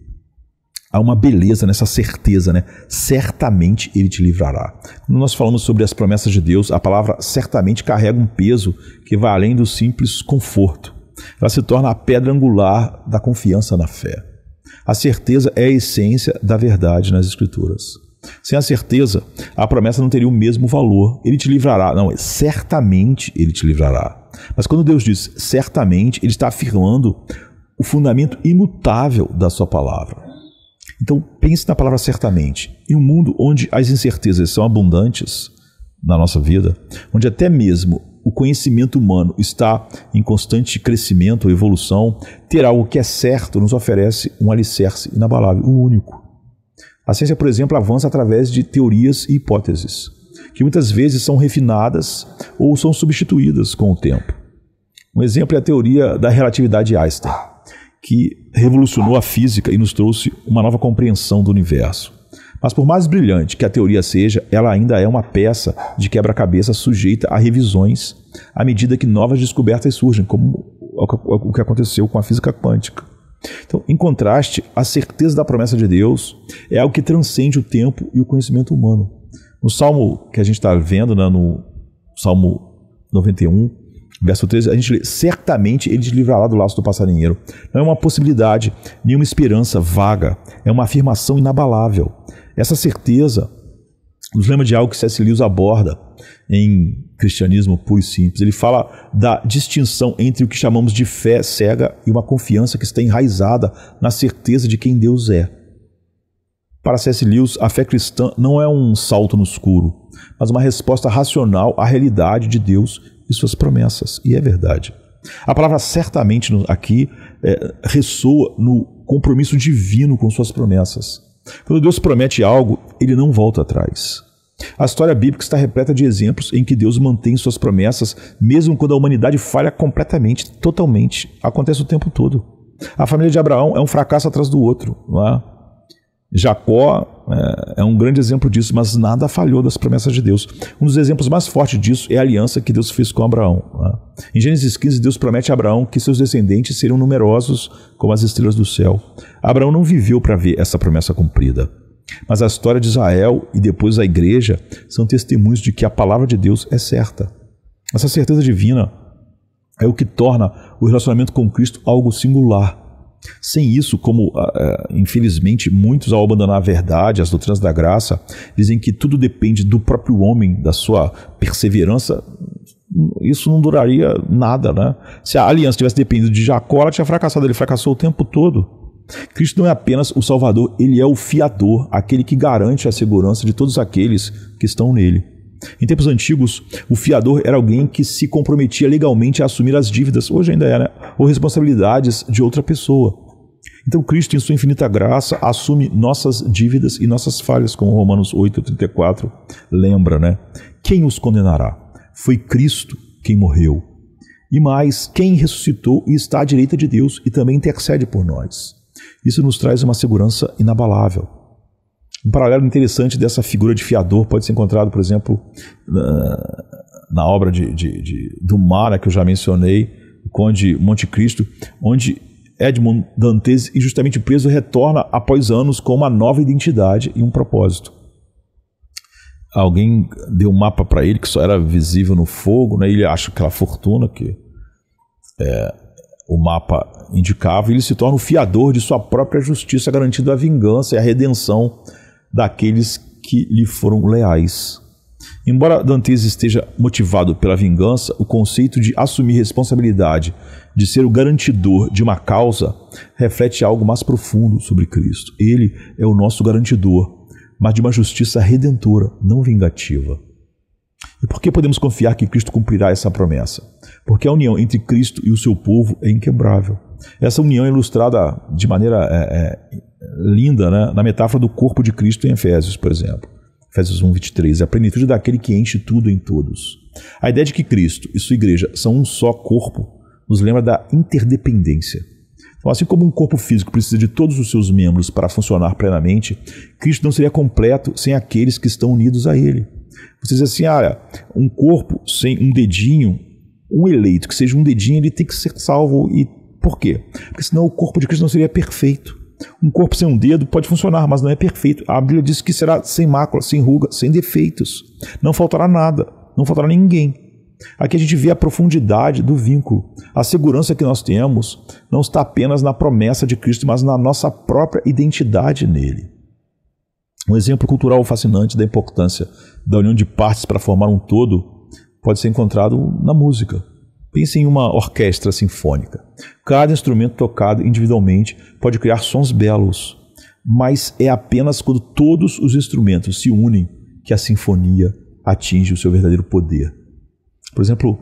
há uma beleza nessa certeza, né? Certamente Ele te livrará. Quando nós falamos sobre as promessas de Deus, a palavra certamente carrega um peso que vai além do simples conforto. Ela se torna a pedra angular da confiança na fé. A certeza é a essência da verdade nas Escrituras. Sem a certeza, a promessa não teria o mesmo valor. Ele te livrará. Não, certamente Ele te livrará. Mas quando Deus diz certamente, Ele está afirmando o fundamento imutável da sua palavra. Então pense na palavra certamente. Em um mundo onde as incertezas são abundantes na nossa vida, onde até mesmo o conhecimento humano está em constante crescimento ou evolução, ter algo que é certo nos oferece um alicerce inabalável, o único. A ciência, por exemplo, avança através de teorias e hipóteses, que muitas vezes são refinadas ou são substituídas com o tempo. Um exemplo é a teoria da relatividade de Einstein, que revolucionou a física e nos trouxe uma nova compreensão do universo. Mas por mais brilhante que a teoria seja, ela ainda é uma peça de quebra-cabeça sujeita a revisões à medida que novas descobertas surgem, como o que aconteceu com a física quântica. Então, em contraste, a certeza da promessa de Deus é algo que transcende o tempo e o conhecimento humano. No Salmo que a gente está vendo, né, no Salmo 91, verso 13, a gente lê: certamente Ele te livrará do laço do passarinheiro. Não é uma possibilidade, nem uma esperança vaga, é uma afirmação inabalável. Essa certeza nos lembra de algo que C.S. Lewis aborda em Cristianismo Puro e Simples. Ele fala da distinção entre o que chamamos de fé cega e uma confiança que está enraizada na certeza de quem Deus é. Para C.S. Lewis, a fé cristã não é um salto no escuro, mas uma resposta racional à realidade de Deus e suas promessas. E é verdade. A palavra certamente aqui ressoa no compromisso divino com suas promessas. Quando Deus promete algo, Ele não volta atrás. A história bíblica está repleta de exemplos em que Deus mantém suas promessas, mesmo quando a humanidade falha completamente, totalmente. Acontece o tempo todo. A família de Abraão é um fracasso atrás do outro, não é? Jacó é um grande exemplo disso, mas nada falhou das promessas de Deus. Um dos exemplos mais fortes disso é a aliança que Deus fez com Abraão. Em Gênesis 15, Deus promete a Abraão que seus descendentes seriam numerosos como as estrelas do céu. Abraão não viveu para ver essa promessa cumprida. Mas a história de Israel e depois a igreja são testemunhos de que a palavra de Deus é certa. Essa certeza divina é o que torna o relacionamento com Cristo algo singular. Sem isso, como infelizmente muitos, ao abandonar a verdade, as doutrinas da graça, dizem que tudo depende do próprio homem, da sua perseverança, isso não duraria nada, né? Se a aliança tivesse dependido de Jacó, ela tinha fracassado, ele fracassou o tempo todo. Cristo não é apenas o Salvador, Ele é o fiador, aquele que garante a segurança de todos aqueles que estão nele. Em tempos antigos, o fiador era alguém que se comprometia legalmente a assumir as dívidas, hoje ainda é, né? Ou responsabilidades de outra pessoa. Então Cristo, em sua infinita graça, assume nossas dívidas e nossas falhas, como Romanos 8,34 lembra, né? Quem os condenará? Foi Cristo quem morreu. E mais, quem ressuscitou e está à direita de Deus e também intercede por nós. Isso nos traz uma segurança inabalável. Um paralelo interessante dessa figura de fiador pode ser encontrado, por exemplo, na obra do Mara, que eu já mencionei, o Conde Monte Cristo, onde Edmond Dantes, injustamente preso, retorna após anos com uma nova identidade e um propósito. Alguém deu um mapa para ele que só era visível no fogo, né? Ele acha aquela fortuna que o mapa indicava, e ele se torna o fiador de sua própria justiça, garantindo a vingança e a redenção daqueles que lhe foram leais. Embora Dantes esteja motivado pela vingança, o conceito de assumir responsabilidade, de ser o garantidor de uma causa, reflete algo mais profundo sobre Cristo. Ele é o nosso garantidor, mas de uma justiça redentora, não vingativa. E por que podemos confiar que Cristo cumprirá essa promessa? Porque a união entre Cristo e o seu povo é inquebrável. Essa união é ilustrada de maneira linda, né, na metáfora do corpo de Cristo em Efésios, por exemplo. Efésios 1:23, a plenitude daquele que enche tudo em todos. A ideia de que Cristo e sua igreja são um só corpo nos lembra da interdependência. Então, assim como um corpo físico precisa de todos os seus membros para funcionar plenamente, Cristo não seria completo sem aqueles que estão unidos a Ele. Você diz assim, um corpo sem um dedinho, um eleito que seja um dedinho, ele tem que ser salvo. E por quê? Porque senão o corpo de Cristo não seria perfeito. Um corpo sem um dedo pode funcionar, mas não é perfeito. A Bíblia diz que será sem mácula, sem ruga, sem defeitos. Não faltará nada, não faltará ninguém. Aqui a gente vê a profundidade do vínculo. A segurança que nós temos não está apenas na promessa de Cristo, mas na nossa própria identidade nele. Um exemplo cultural fascinante da importância da união de partes para formar um todo pode ser encontrado na música. Pense em uma orquestra sinfônica. Cada instrumento tocado individualmente pode criar sons belos, mas é apenas quando todos os instrumentos se unem que a sinfonia atinge o seu verdadeiro poder. Por exemplo,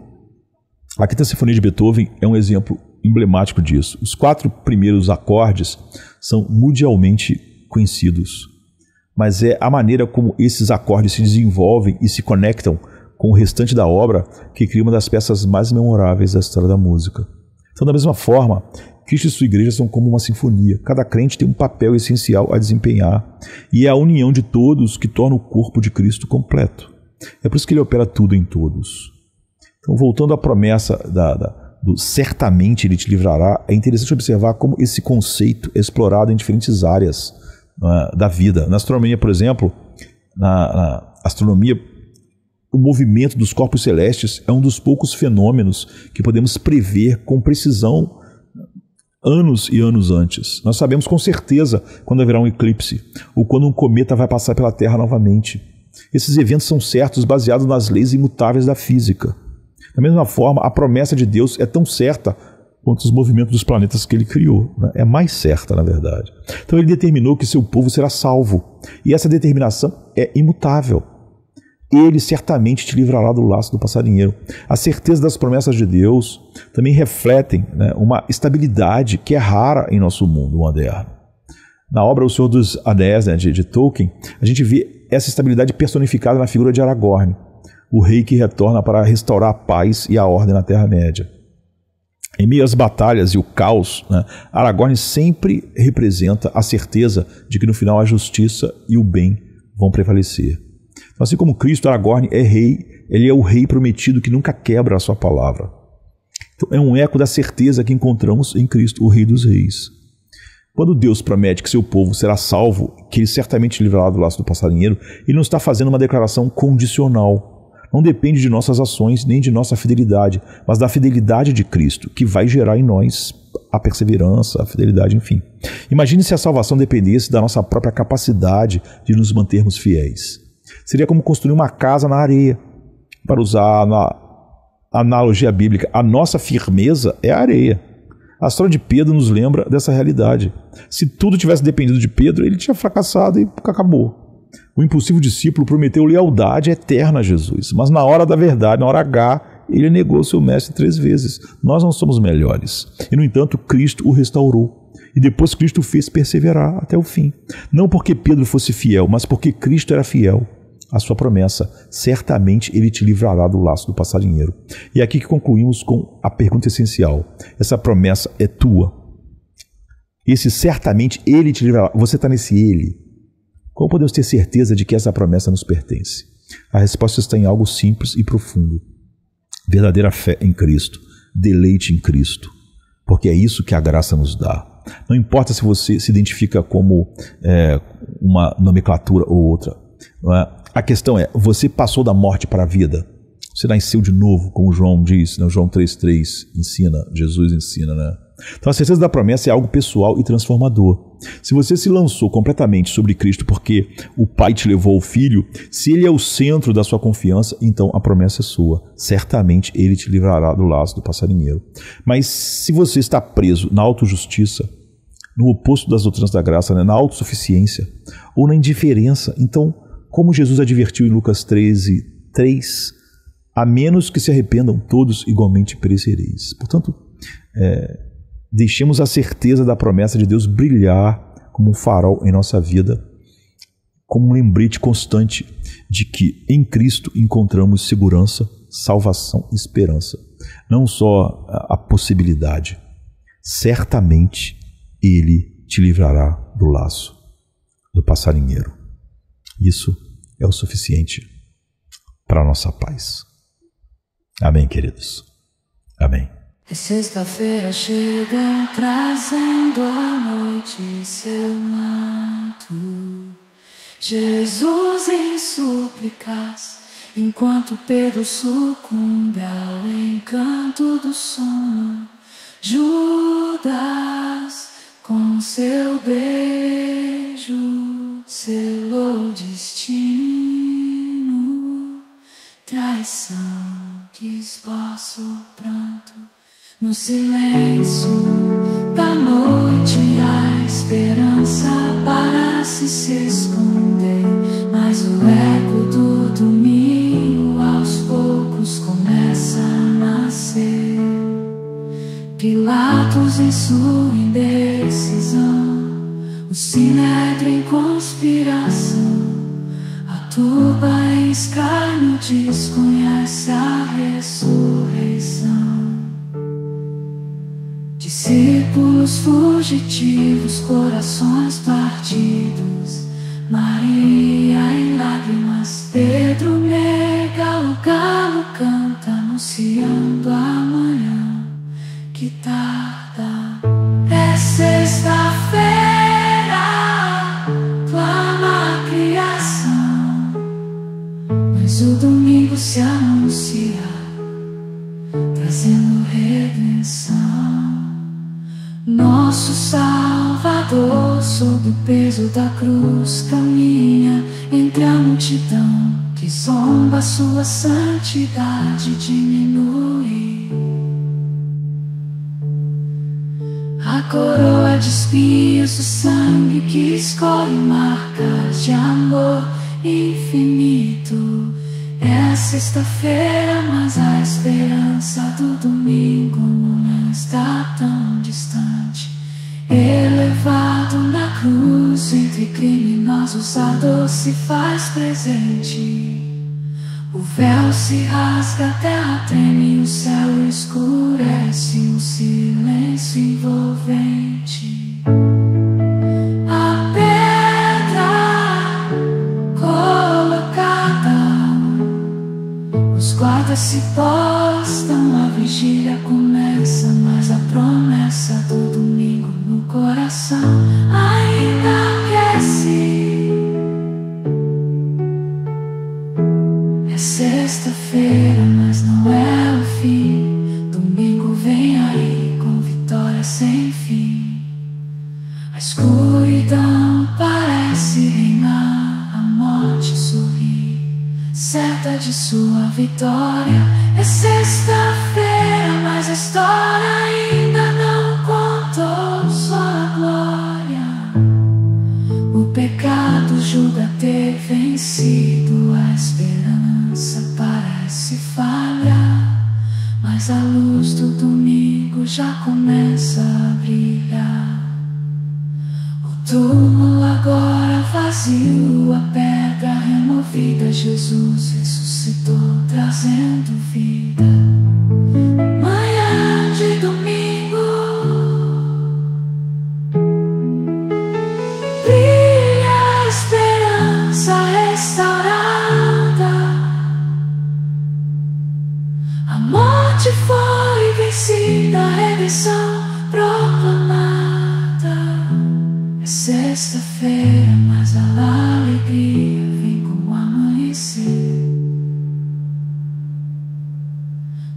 a Quinta Sinfonia de Beethoven é um exemplo emblemático disso. Os 4 primeiros acordes são mundialmente conhecidos, mas é a maneira como esses acordes se desenvolvem e se conectam com o restante da obra que cria uma das peças mais memoráveis da história da música. Então, da mesma forma, Cristo e sua igreja são como uma sinfonia. Cada crente tem um papel essencial a desempenhar, e é a união de todos que torna o corpo de Cristo completo. É por isso que ele opera tudo em todos. Então, voltando à promessa do certamente ele te livrará, é interessante observar como esse conceito é explorado em diferentes áreas da vida. Na astronomia, por exemplo, na astronomia, o movimento dos corpos celestes é um dos poucos fenômenos que podemos prever com precisão anos e anos antes. Nós sabemos com certeza quando haverá um eclipse ou quando um cometa vai passar pela Terra novamente. Esses eventos são certos baseados nas leis imutáveis da física. Da mesma forma, a promessa de Deus é tão certa quanto os movimentos dos planetas que ele criou, né? É mais certa, na verdade. Então ele determinou que seu povo será salvo. E essa determinação é imutável. Ele certamente te livrará do laço do passarinheiro. A certeza das promessas de Deus também refletem, né, uma estabilidade que é rara em nosso mundo moderno. Na obra O Senhor dos Anéis, né, de Tolkien, a gente vê essa estabilidade personificada na figura de Aragorn, o rei que retorna para restaurar a paz e a ordem na Terra-média. Em meio às batalhas e o caos, né, Aragorn sempre representa a certeza de que no final a justiça e o bem vão prevalecer. Assim como Cristo, Aragorn é rei, ele é o rei prometido que nunca quebra a sua palavra. Então, é um eco da certeza que encontramos em Cristo, o Rei dos Reis. Quando Deus promete que seu povo será salvo, que ele certamente livrará do laço do passarinheiro, ele não está fazendo uma declaração condicional. Não depende de nossas ações nem de nossa fidelidade, mas da fidelidade de Cristo, que vai gerar em nós a perseverança, a fidelidade, enfim. Imagine se a salvação dependesse da nossa própria capacidade de nos mantermos fiéis. Seria como construir uma casa na areia. Para usar a analogia bíblica, a nossa firmeza é a areia. A história de Pedro nos lembra dessa realidade. Se tudo tivesse dependido de Pedro, ele tinha fracassado e acabou. O impulsivo discípulo prometeu lealdade eterna a Jesus, mas na hora da verdade, na hora H, ele negou seu mestre 3 vezes. Nós não somos melhores. E, no entanto, Cristo o restaurou. E depois Cristo o fez perseverar até o fim. Não porque Pedro fosse fiel, mas porque Cristo era fiel à sua promessa. Certamente ele te livrará do laço do passarinheiro. E é aqui que concluímos com a pergunta essencial. Essa promessa é tua. Esse certamente ele te livrará. Você está nesse ele. Como podemos ter certeza de que essa promessa nos pertence? A resposta está em algo simples e profundo. Verdadeira fé em Cristo. Deleite em Cristo. Porque é isso que a graça nos dá. Não importa se você se identifica como uma nomenclatura ou outra. A questão é, você passou da morte para a vida? Você nasceu de novo, como João diz, né? João 3,3 ensina, Jesus ensina, né? Então a certeza da promessa é algo pessoal e transformador. Se você se lançou completamente sobre Cristo porque o Pai te levou ao Filho, se Ele é o centro da sua confiança, então a promessa é sua. Certamente Ele te livrará do laço do passarinheiro. Mas se você está preso na autojustiça, no oposto das doutrinas da graça, né? Na autossuficiência ou na indiferença, então, como Jesus advertiu em Lucas 13:3, a menos que se arrependam, todos igualmente perecereis. Portanto, deixemos a certeza da promessa de Deus brilhar como um farol em nossa vida, como um lembrete constante de que em Cristo encontramos segurança, salvação e esperança. Não só a possibilidade, certamente Ele te livrará do laço do passarinheiro. Isso é o suficiente para a nossa paz. Amém, queridos? Amém. É sexta-feira chega trazendo a noite seu manto. Jesus em súplicas, enquanto Pedro sucumbe ao encanto do sono. Judas, com seu beijo, selou o destino. Traição que esboça o pranto. No silêncio da noite, a esperança parece se esconder, mas o eco do domingo aos poucos começa a nascer. Pilatos em sua indecisão, o sinédrio em conspiração, a turba em escárnio desconhece a ressurreição. Discípulos fugitivos, corações partidos, Maria em lágrimas, Pedro nega, o galo canta anunciando amanhã que tarda. É sexta-feira, clama a criação, mas o domingo se anuncia, trazendo redenção. Nosso Salvador, sob o peso da cruz, caminha entre a multidão que zomba, sua santidade diminui. A coroa de espinhos, o sangue que escolhe marcas de amor infinito. É a sexta-feira, mas a esperança do domingo não está tão distante. Elevado na cruz, entre criminosos a dor se faz presente. O véu se rasga, a terra treme, o céu escurece, um silêncio envolvente. A pedra colocada, os guardas se postam, a vigília começa, mas a promessa do domingo no coração ainda aquece. É sexta-feira, mas não é o fim. Domingo vem aí com vitória sem fim. A escuridão parece reinar, a morte sorri, certa de sua vitória. É sexta-feira, mas a história ainda não contou sua glória. O pecado julga ter vencido. já começa a brilhar. O túmulo agora vazio, a pedra removida, Jesus ressuscitou, trazendo vida. Manhã de domingo, brilha a esperança restaurada. A morte foi vencida, a redenção proclamada. É sexta-feira, mas a alegria vem com o amanhecer.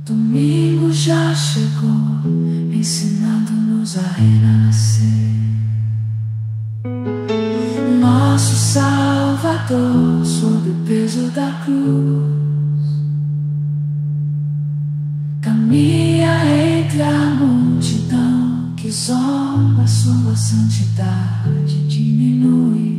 Domingo já chegou, ensinando-nos a renascer. Nosso Salvador, sob o peso da cruz, caminha entre a multidão que zomba, sua santidade diminui.